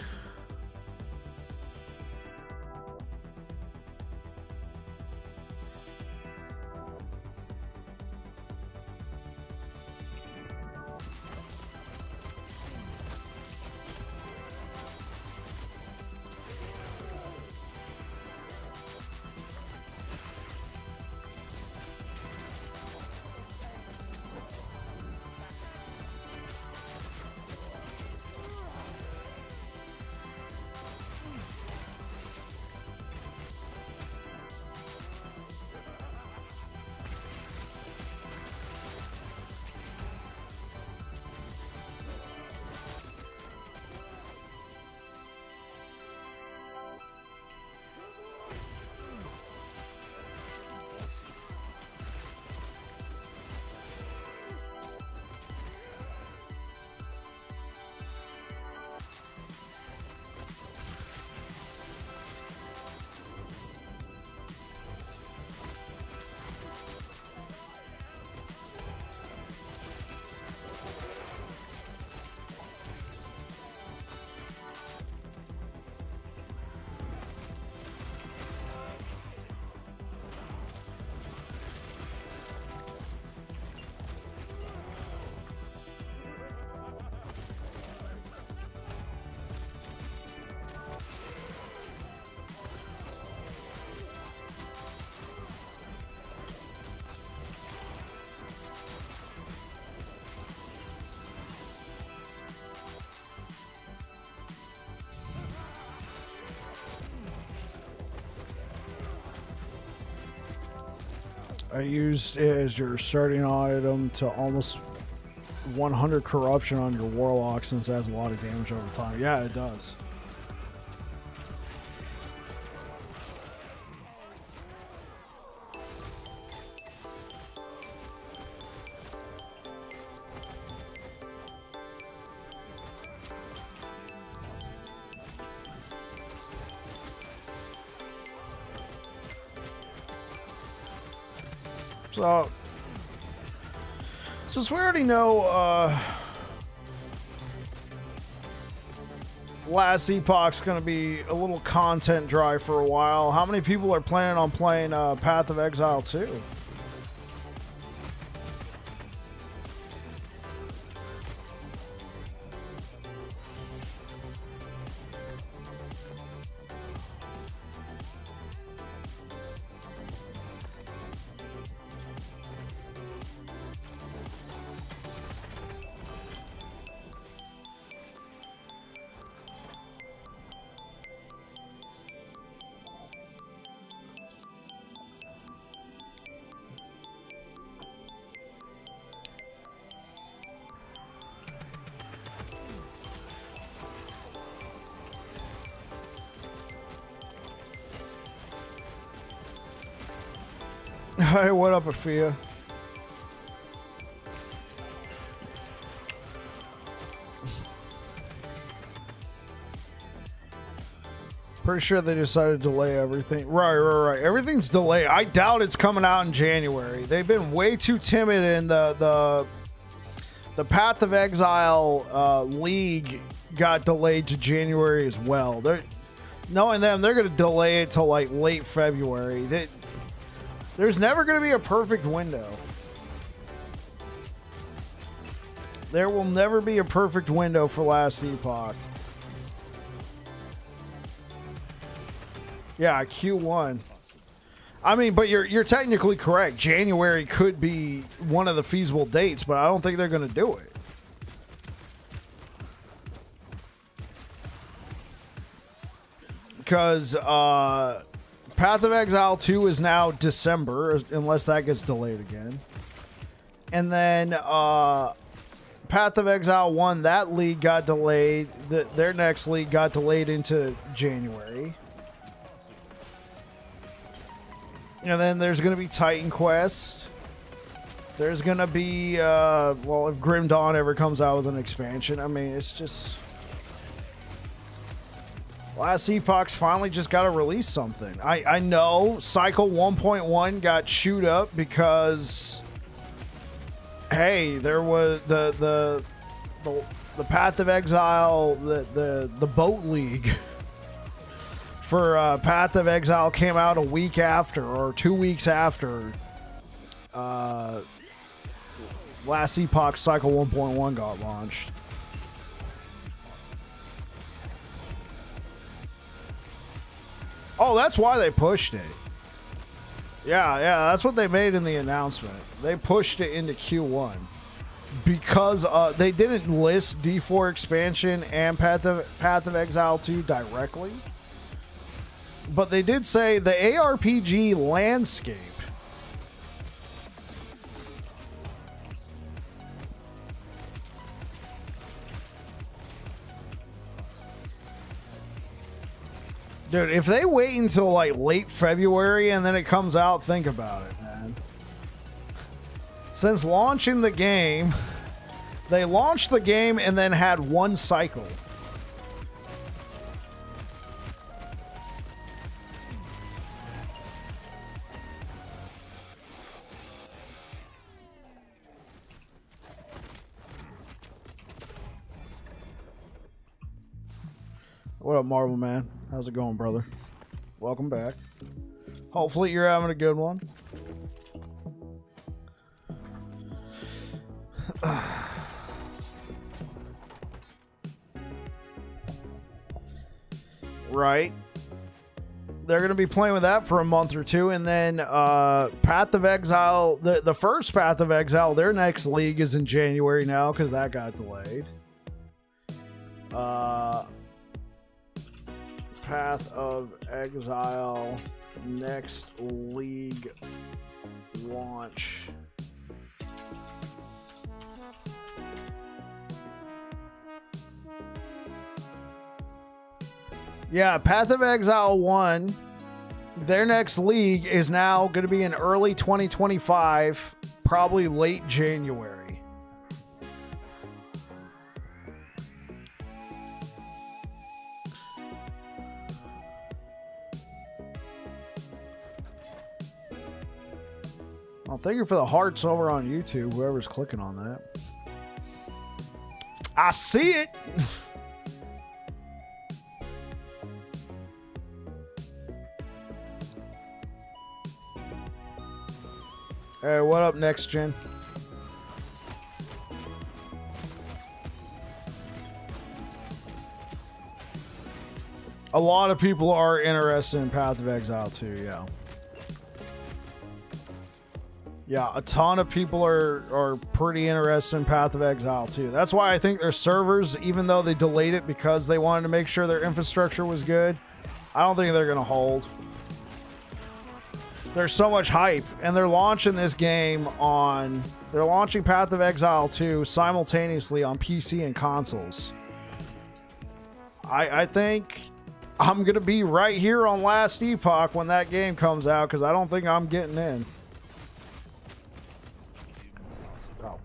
I used it as your starting item to almost 100 corruption on your warlock since it has a lot of damage over time. Yeah, it does. So, since we already know last Epoch's going to be a little content dry for a while, how many people are planning on playing Path of Exile 2? Hey, what up, Afia? Pretty sure they decided to delay everything. Right. Everything's delayed. I doubt it's coming out in January. They've been way too timid, and the Path of Exile League got delayed to January as well. Knowing them, they're going to delay it till like late February. There's never going to be a perfect window. There will never be a perfect window for Last Epoch. Yeah, Q1. I mean, but you're technically correct. January could be one of the feasible dates, but I don't think they're going to do it. Because Path of Exile 2 is now December, unless that gets delayed again. And then Path of Exile 1, that league got delayed. Their next league got delayed into January. And then there's going to be Titan Quest. There's going to be, well, if Grim Dawn ever comes out with an expansion, I mean, it's just... Last Epoch's finally just got to release something. I know Cycle 1.1 got chewed up because, hey, there was the the Path of Exile, the boat league for Path of Exile came out a week after, or 2 weeks after last Epoch Cycle 1.1 got launched. Oh, that's why they pushed it. Yeah, that's what they made in the announcement. They pushed it into Q1 because they didn't list D4 expansion and Path of Exile 2 directly, but they did say the ARPG landscape. Dude, if they wait until like late February and then it comes out, think about it, man. Since launching the game, they launched the game and then had one cycle. What up, Marvel Man? How's it going, brother? Welcome back. Hopefully you're having a good one. Right. They're going to be playing with that for a month or two, and then Path of Exile, the first Path of Exile, their next league is in January now because that got delayed. Path of Exile next league launch. Yeah, Path of Exile 1, their next league is now going to be in early 2025, probably late January. Well, thank you for the hearts over on YouTube, whoever's clicking on that. I see it! Hey, what up, Next Gen? A lot of people are interested in Path of Exile too, yeah. Yeah, a ton of people are pretty interested in Path of Exile too. That's why I think their servers, even though they delayed it because they wanted to make sure their infrastructure was good, I don't think they're going to hold. There's so much hype, and they're launching this game on... They're launching Path of Exile 2 simultaneously on PC and consoles. I think I'm going to be right here on Last Epoch when that game comes out, because I don't think I'm getting in. Oh.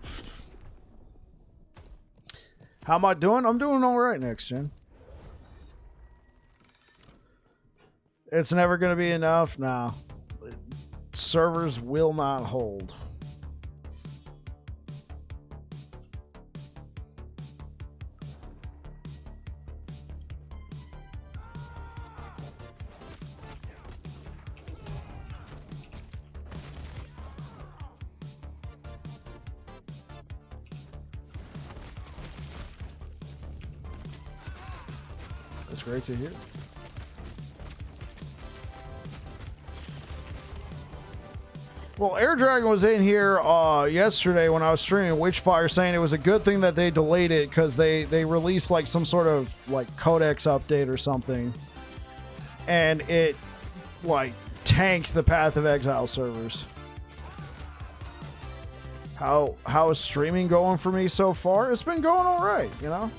How am I doing? I'm doing all right, Next Gen. It's never going to be enough? Nah. Servers will not hold. That's great to hear. Well, Air Dragon was in here yesterday when I was streaming Witchfire, saying it was a good thing that they delayed it because they released like some sort of like codex update or something, and it like tanked the Path of Exile servers. How is streaming going for me so far? It's been going all right, you know.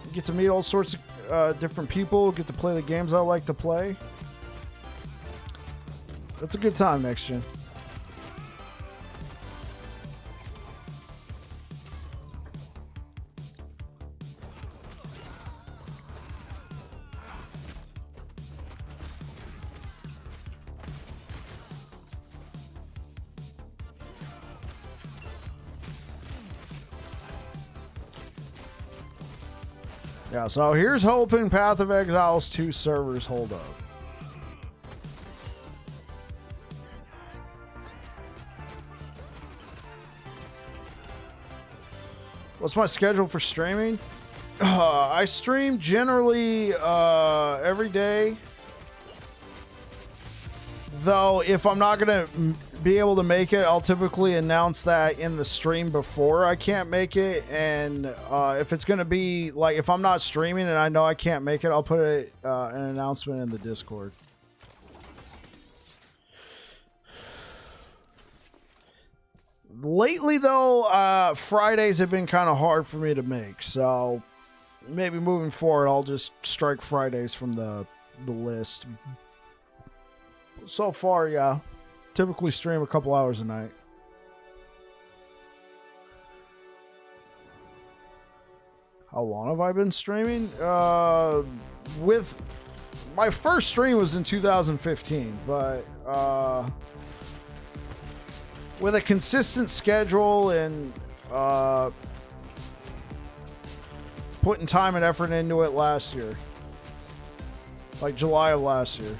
You get to meet all sorts of different people, get to play the games I like to play. It's a good time, Next Gen. Yeah, so here's hoping Path of Exile's 2 servers hold up. What's my schedule for streaming? I stream generally every day. Though, if I'm not going to be able to make it, I'll typically announce that in the stream before I can't make it. And if it's going to be, like, if I'm not streaming and I know I can't make it, I'll put an announcement in the Discord. Lately, though, Fridays have been kind of hard for me to make. So, maybe moving forward, I'll just strike Fridays from the list. So far, yeah. Typically stream a couple hours a night. How long have I been streaming? With my first stream was in 2015, but with a consistent schedule and putting time and effort into it last year. Like July of last year.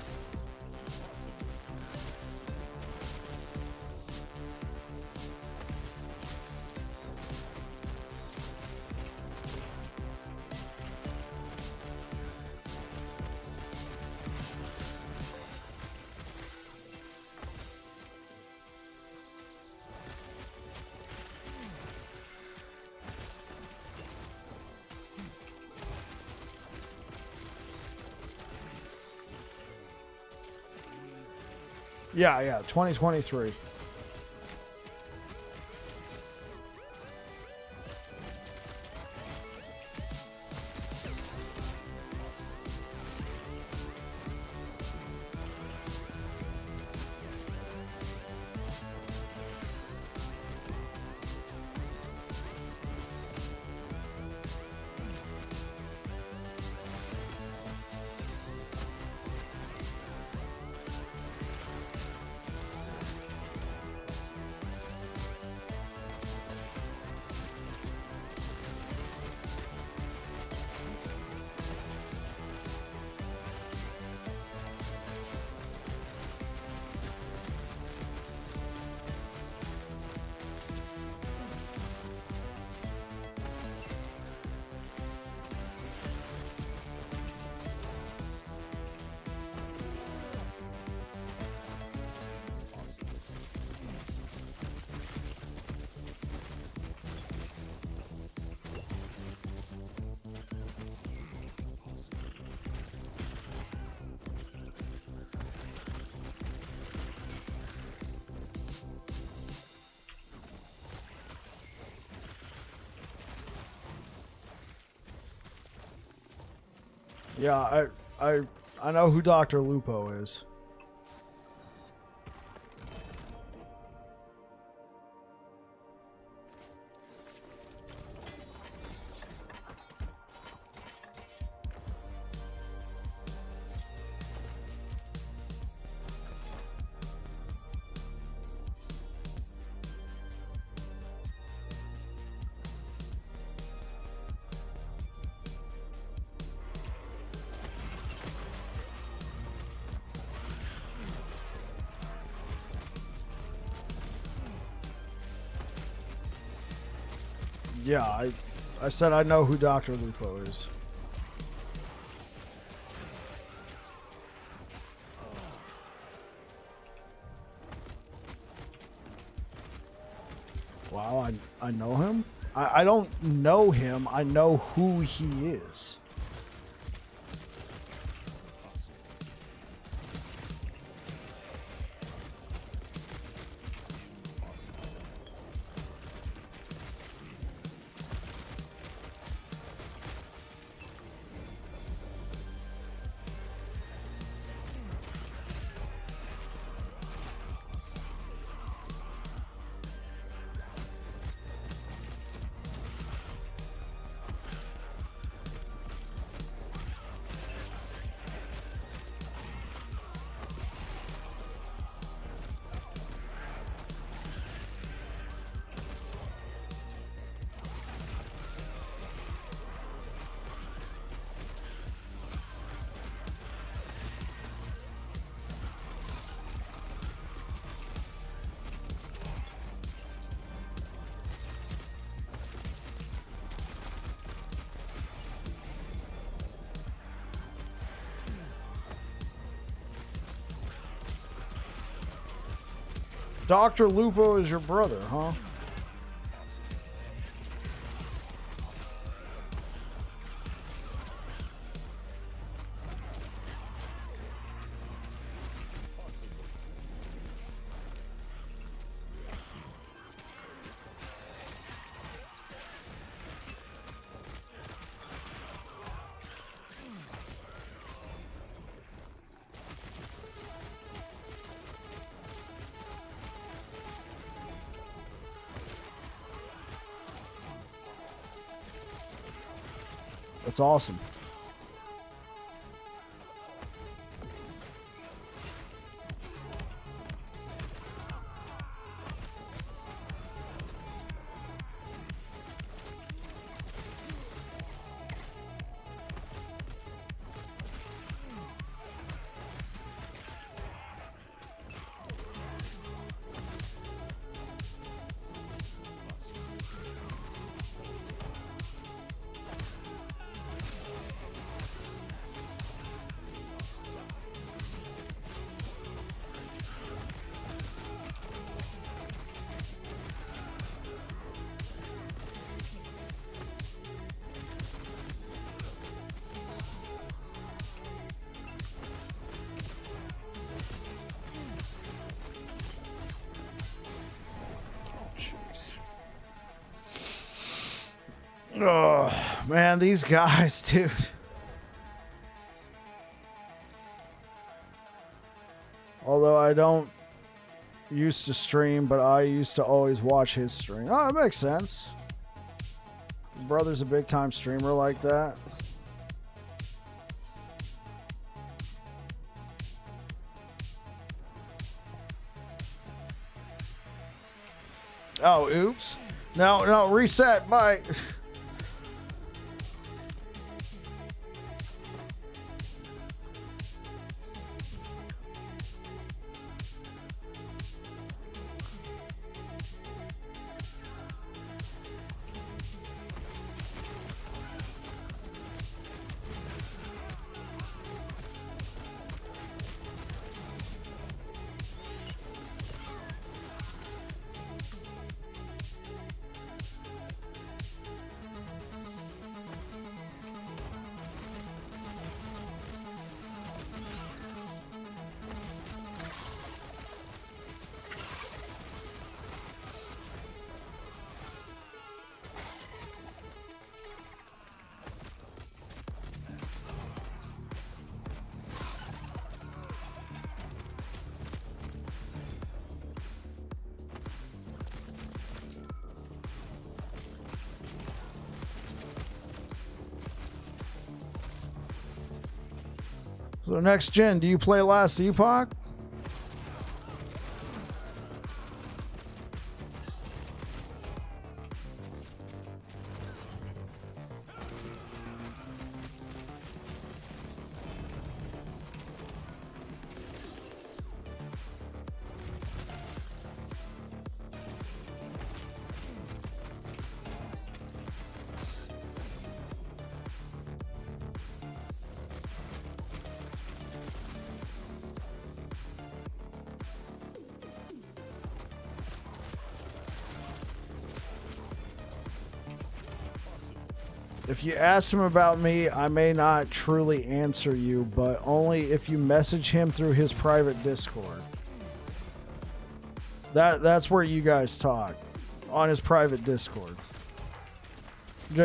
Yeah, 2023. Yeah, I know who Dr. Lupo is. Yeah, I said I know who Dr. Lupo is. Wow, I know him? I don't know him. I know who he is. Dr. Lupo is your brother, huh? That's awesome. Jeez. Oh, man, these guys, dude. Although I don't used to stream, but I used to always watch his stream. Oh, it makes sense. His brother's a big time streamer like that. Oh, oops. No, reset. Bye. So next gen, do you play Last Epoch? If you ask him about me, I may not truly answer you, but only if you message him through his private Discord. That's where you guys talk, on his private Discord.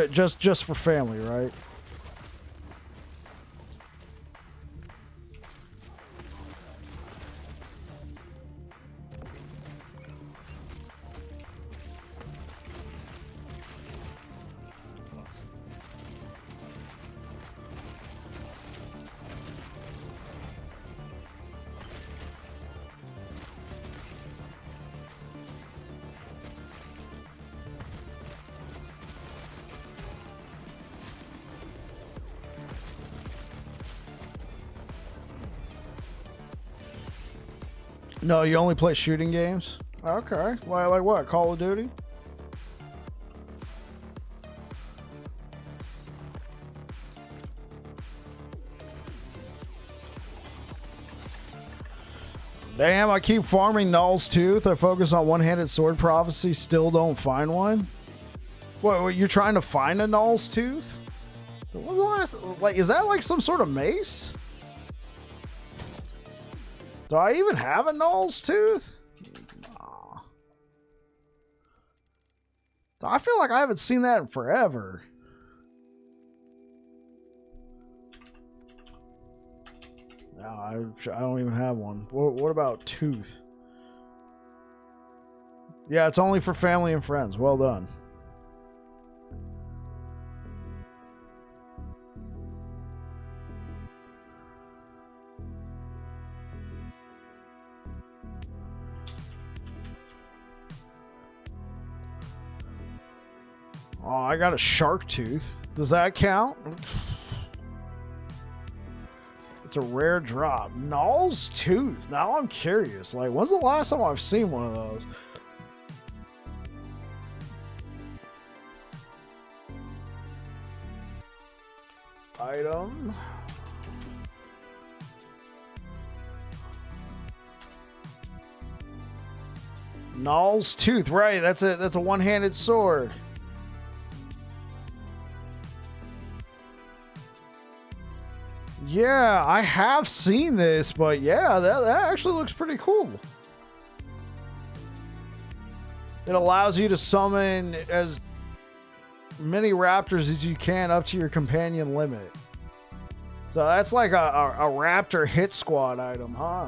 Just for family, right? No, you only play shooting games? Okay. Like what? Call of Duty? Damn, I keep farming Null's Tooth. I focus on one-handed sword prophecy, still don't find one. What, you're trying to find a Null's Tooth? When's the last, like, is that like some sort of mace? Do I even have a Null's Tooth? Nah. I feel like I haven't seen that in forever. No, I don't even have one. What about Tooth? Yeah, it's only for family and friends. Well done. Oh, I got a shark tooth. Does that count? It's a rare drop. Null's Tooth. Now I'm curious. Like, when's the last time I've seen one of those? Item. Null's Tooth. Right. That's a one-handed sword. Yeah, I have seen this, but yeah, that actually looks pretty cool. It allows you to summon as many raptors as you can up to your companion limit. So that's like a raptor hit squad item, huh?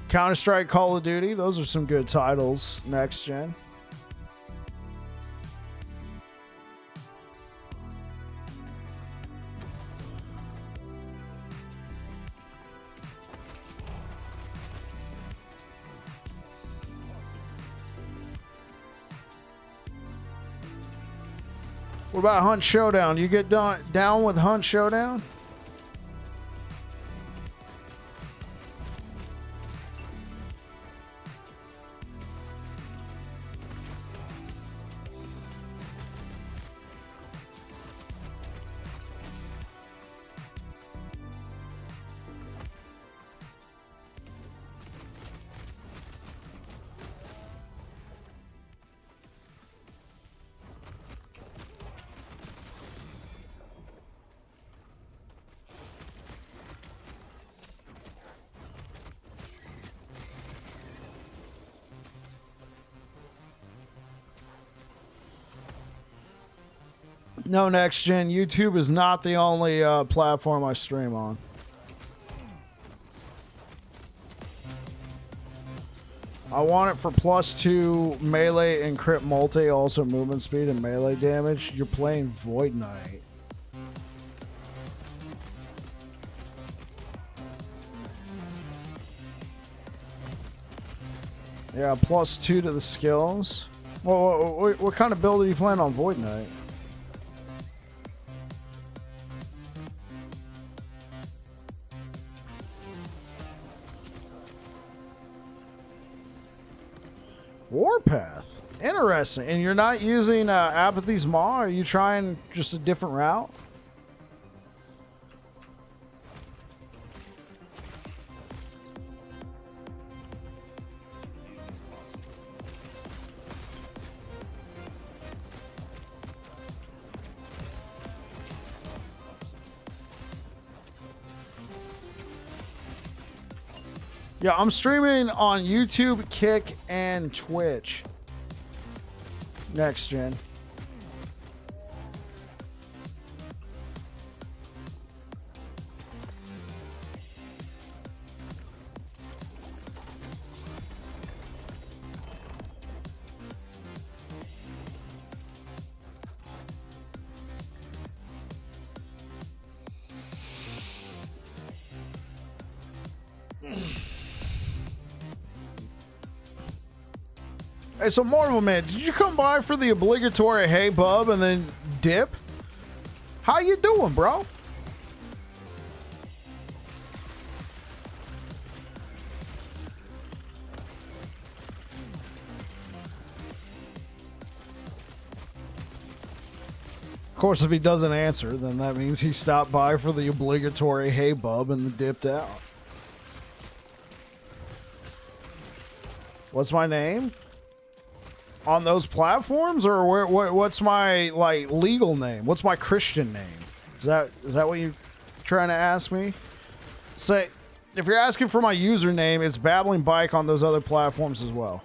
Counter-Strike, Call of Duty, those are some good titles next gen. What about Hunt Showdown? You get down with Hunt Showdown? No, next gen. YouTube is not the only platform I stream on. I want it for +2 melee and crit multi, also movement speed and melee damage. You're playing Void Knight. Yeah, +2 to the skills. Well, what kind of build are you playing on Void Knight? Warpath. Interesting. And you're not using Apathy's Maw? Are you trying just a different route? Yeah, I'm streaming on YouTube, Kick, and Twitch. Next gen. Hey, so Marvel Man, did you come by for the obligatory hey bub and then dip? How you doing, bro? Of course, if he doesn't answer, then that means he stopped by for the obligatory hey bub and dipped out. What's my name? On those platforms, or what's my like legal name? What's my Christian name? Is that what you're trying to ask me? Say, if you're asking for my username, it's Babbling Bike on those other platforms as well.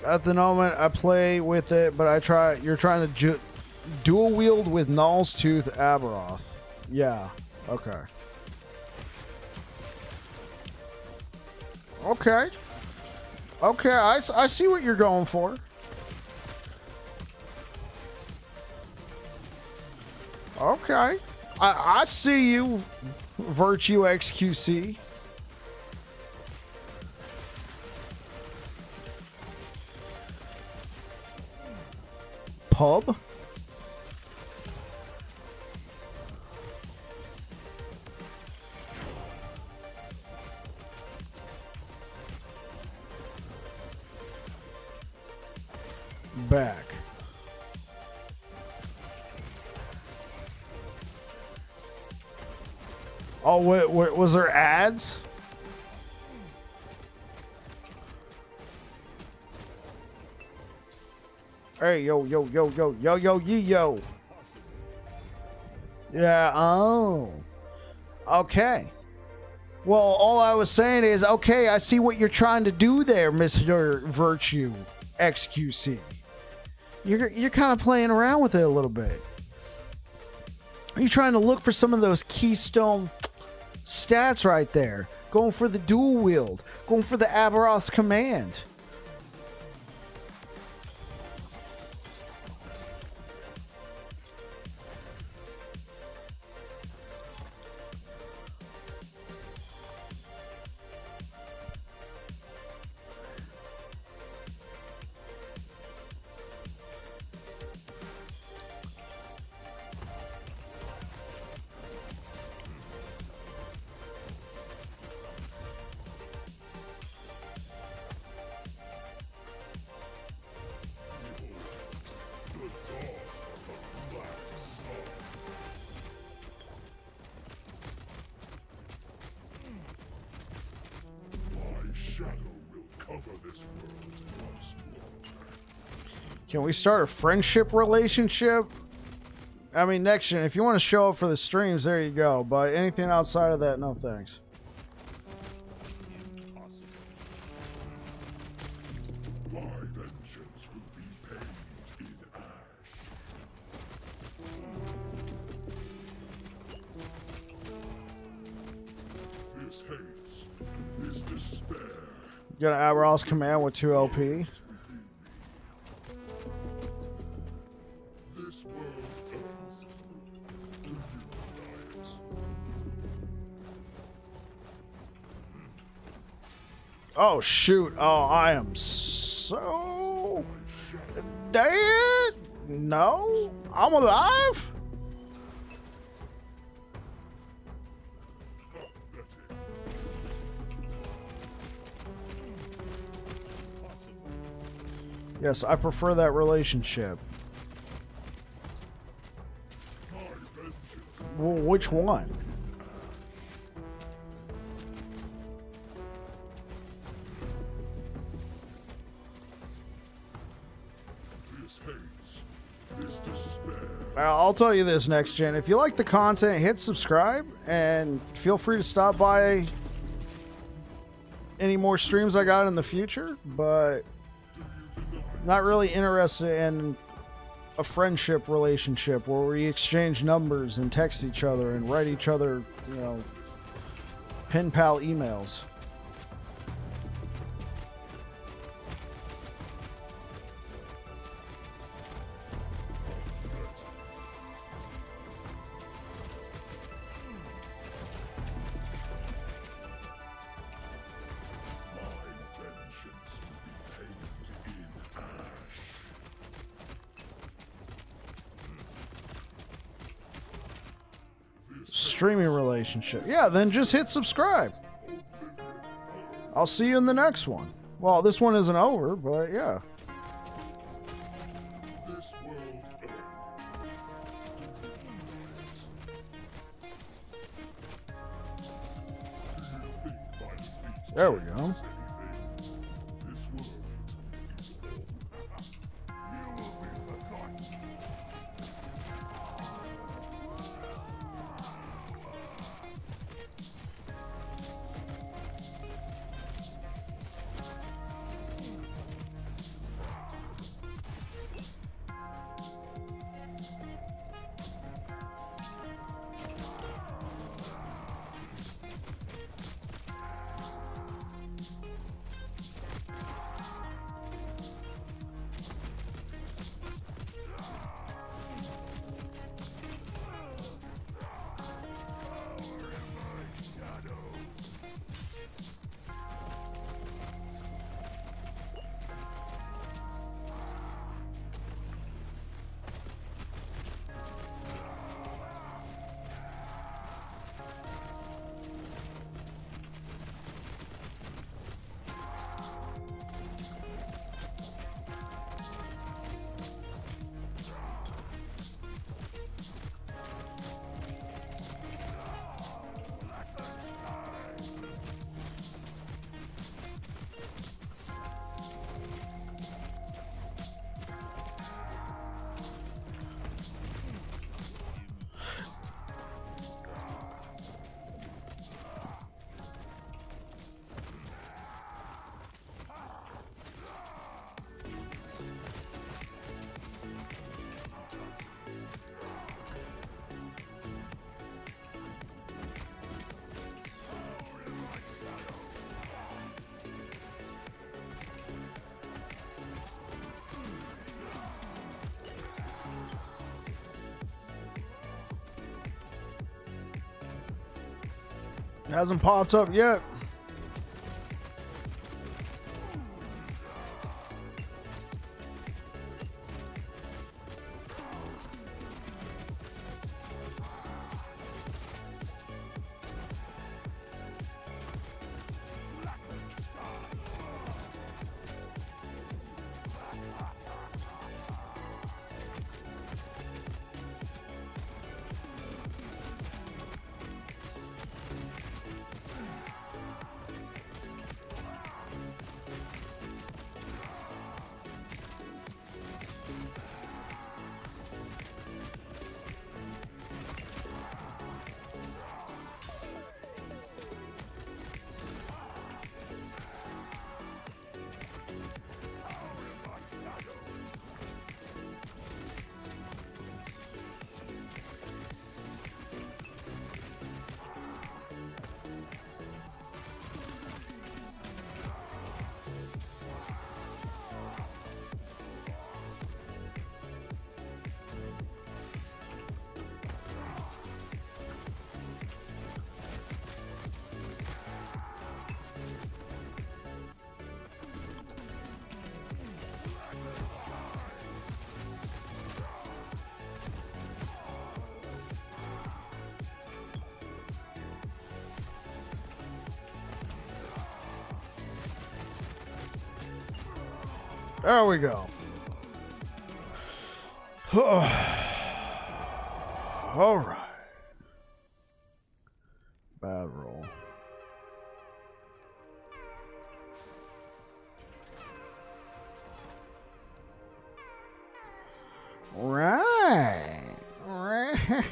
At the moment, I play with it, but you're trying to dual wield with Sabertooth Aberoth. Yeah. Okay. Okay. Okay, I see what you're going for. Okay. I see you, Virtue XQC. Pub? Back. Oh, wait, was there ads? Hey, yo, yee, yo. Yeah, oh. Okay. Well, all I was saying is, okay, I see what you're trying to do there, Mr. Virtue XQC. You're kind of playing around with it a little bit. Are you trying to look for some of those keystone stats right there? Going for the dual wield. Going for the Aberoth's command. Can we start a friendship relationship? I mean, next gen, if you want to show up for the streams, there you go. But anything outside of that, no thanks. My vengeance will be paid in ash. This hates, this despair. You got an Aberoth's command with 2 LP. This world owes to you alliance. Oh, shoot. Oh, I am so dead. No, I'm alive. Yes, I prefer that relationship. Well, which one? This hates, this despair. I'll tell you this, next gen. If you like the content, hit subscribe and feel free to stop by any more streams I got in the future, but not really interested in a friendship relationship where we exchange numbers and text each other and write each other, you know, pen pal emails. Streaming relationship. Yeah, then just hit subscribe. I'll see you in the next one. Well, this one isn't over, but yeah. This world ends. Do you think my defeat There we go. anything? This world is over. You will be forgotten. Hasn't popped up yet. There we go. All right. Bad roll. Right. Right.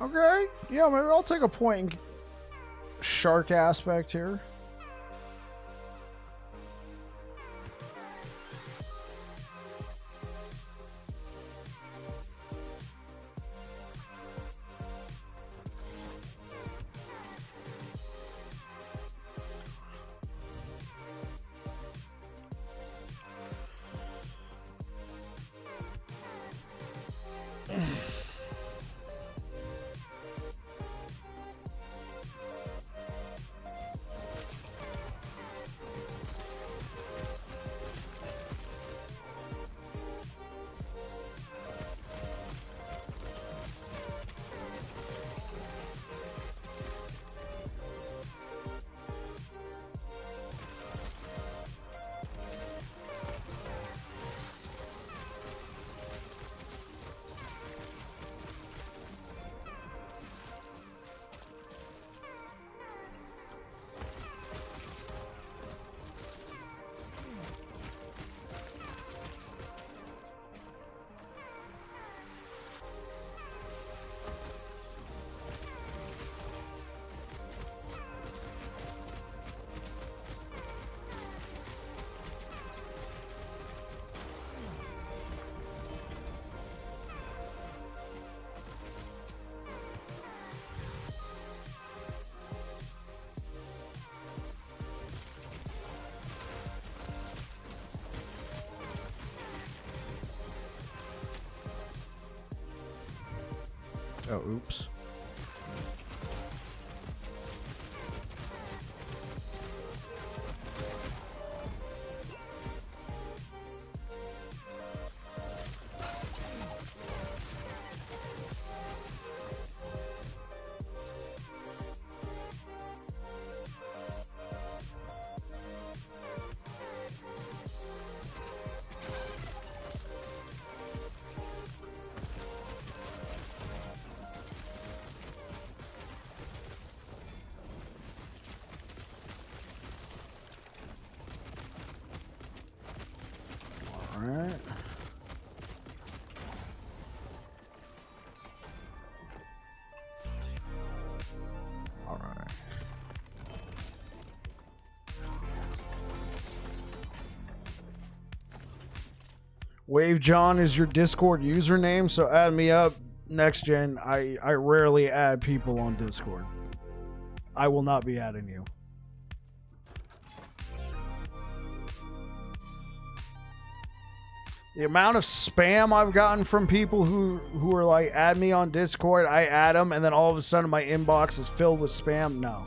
Okay. Yeah, maybe I'll take a point in shark aspect here. Oh, oops. Alright. Alright. Wave John is your Discord username, so add me up next gen. I rarely add people on Discord. I will not be adding you. The amount of spam I've gotten from people who are like, add me on Discord, I add them, and then all of a sudden my inbox is filled with spam. No.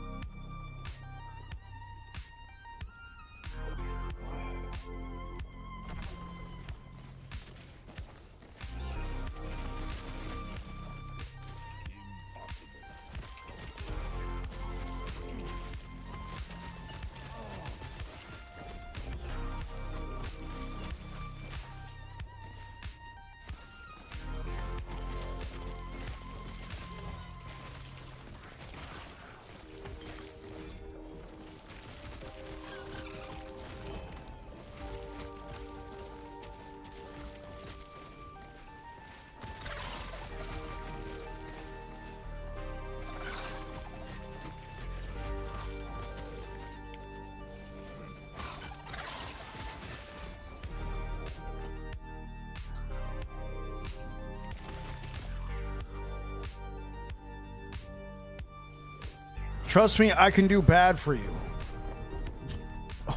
Trust me, I can do bad for you.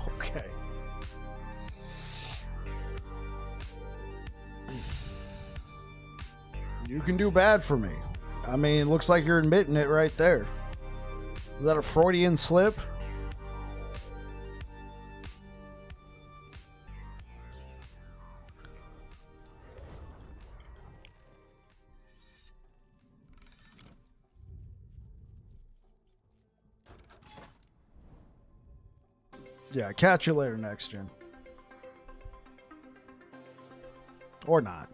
Okay. You can do bad for me. I mean, it looks like you're admitting it right there. Is that a Freudian slip? Yeah, catch you later, next gen. Or not.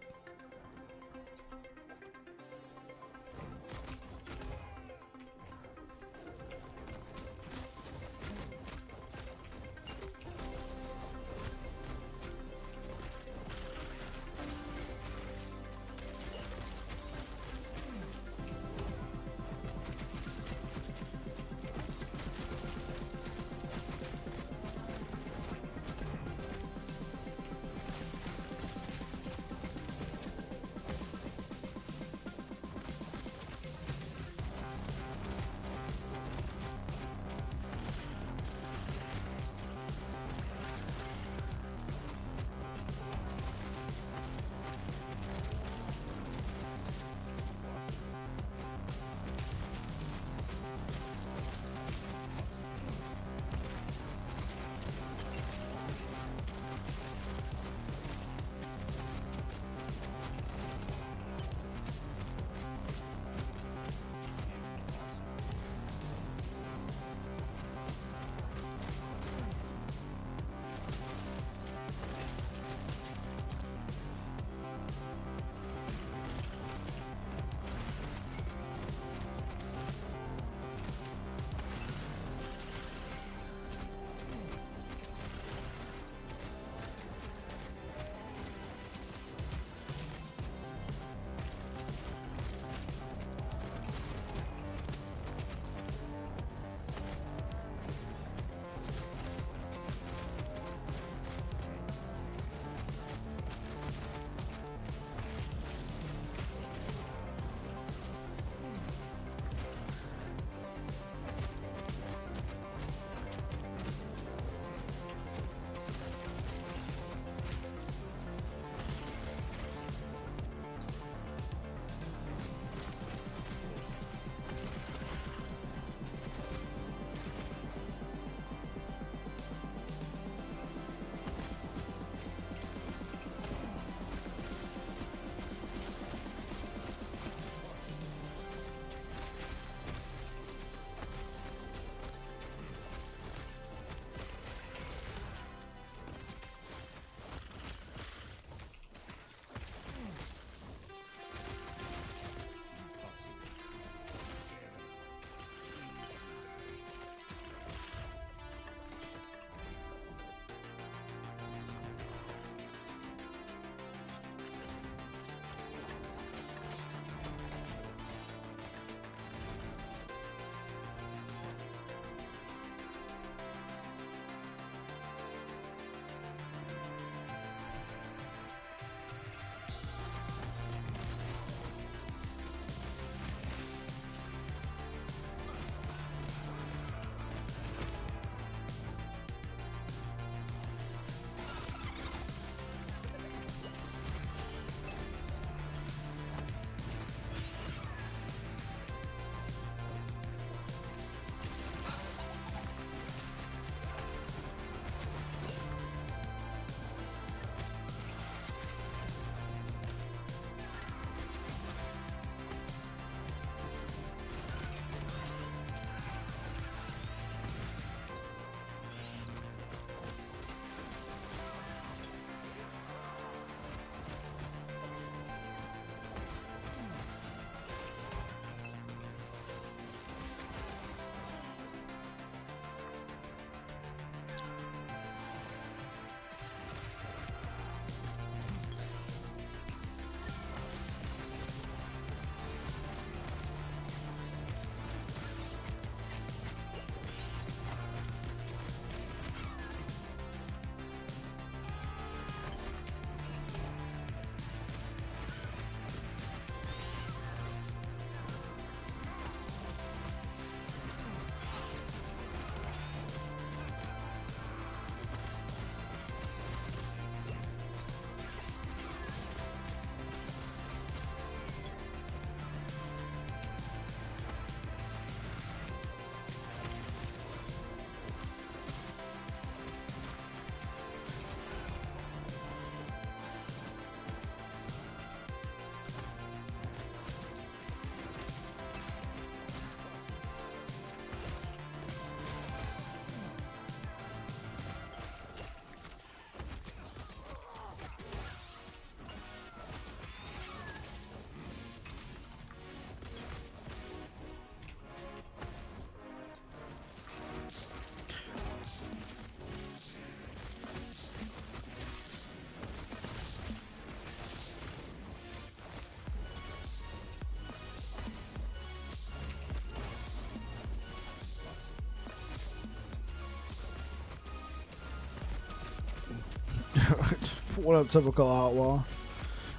What up, typical outlaw?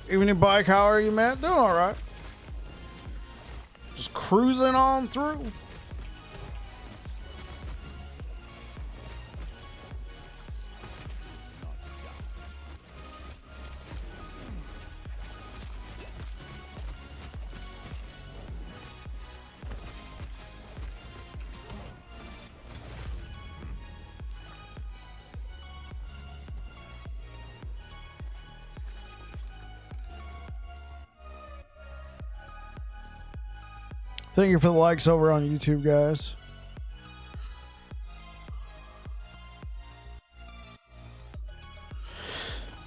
Evening bike, how are you, man? Doing all right. Just cruising on through. Thank you for the likes over on YouTube, guys.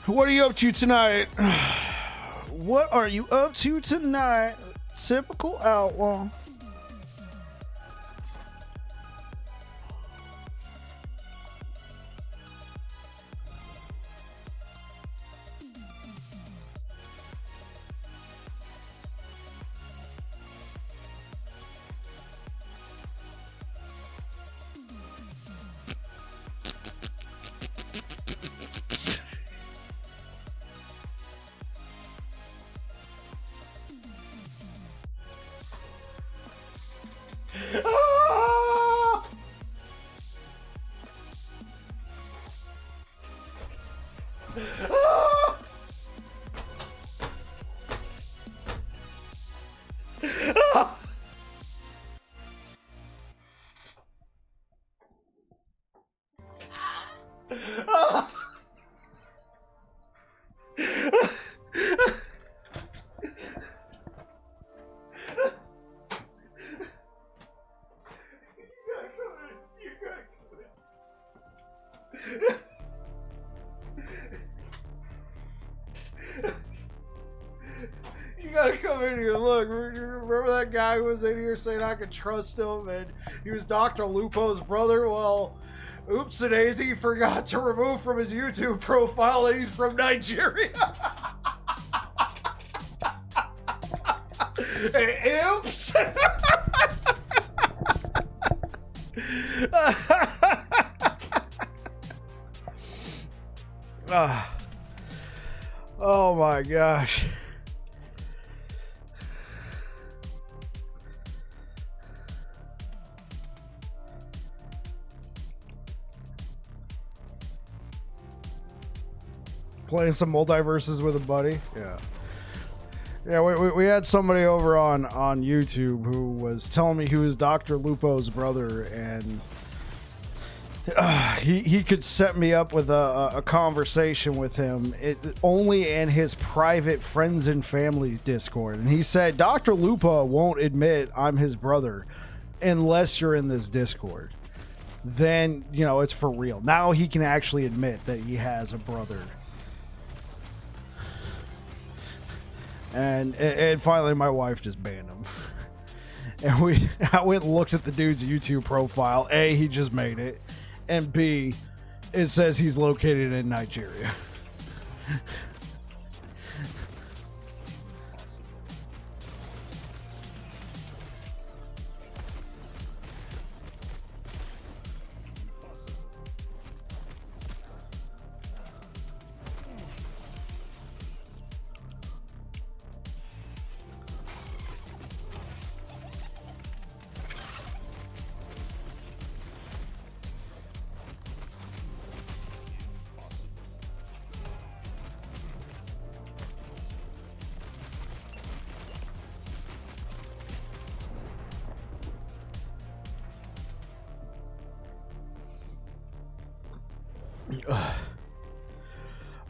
What are you up to tonight? What are you up to tonight? Typical outlaw. You gotta come in here. Look, remember that guy who was in here saying I could trust him, and he was Dr. Lupo's brother? Well, oops, and daisy, forgot to remove from his YouTube profile that he's from Nigeria. Oops. Oh my gosh. Playing some multiverses with a buddy. Yeah, we had somebody over on YouTube who was telling me he was Dr. Lupo's brother, and he could set me up with a conversation with him only in his private friends and family Discord. And he said Dr. Lupo won't admit I'm his brother unless you're in this Discord. Then, you know, it's for real. Now he can actually admit that he has a brother. And finally my wife just banned him. And I went and looked at the dude's YouTube profile. A, he just made it. And B, it says he's located in Nigeria.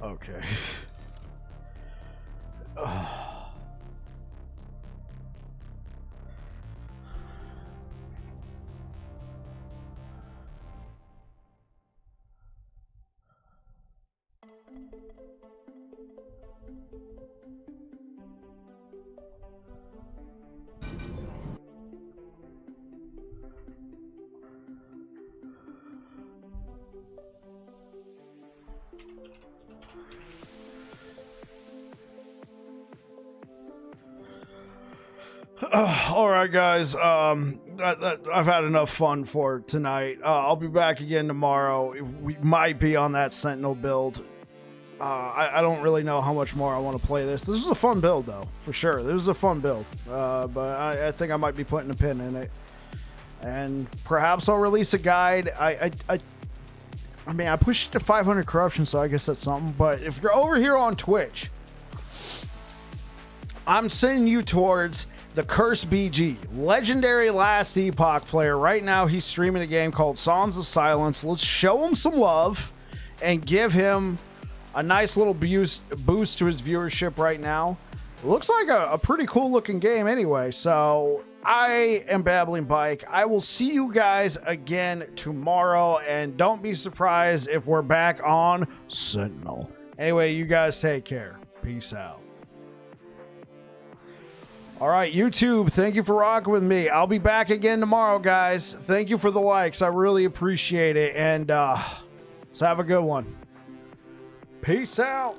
Okay. All right, guys. I've had enough fun for tonight. I'll be back again tomorrow. We might be on that Sentinel build. I don't really know how much more I want to play this. This was a fun build, though, for sure. This was a fun build, but I think I might be putting a pin in it. And perhaps I'll release a guide. I mean, I pushed it to 500 corruption, so I guess that's something. But if you're over here on Twitch, I'm sending you towards the Curse BG, legendary last Epoch player. Right now, he's streaming a game called Songs of Silence. Let's show him some love and give him a nice little boost to his viewership right now. It looks like a pretty cool looking game anyway. So I am Babbling Bike. I will see you guys again tomorrow. And don't be surprised if we're back on Sentinel. Anyway, you guys take care. Peace out. All right, YouTube, thank you for rocking with me. I'll be back again tomorrow, guys. Thank you for the likes. I really appreciate it. And let's have a good one. Peace out.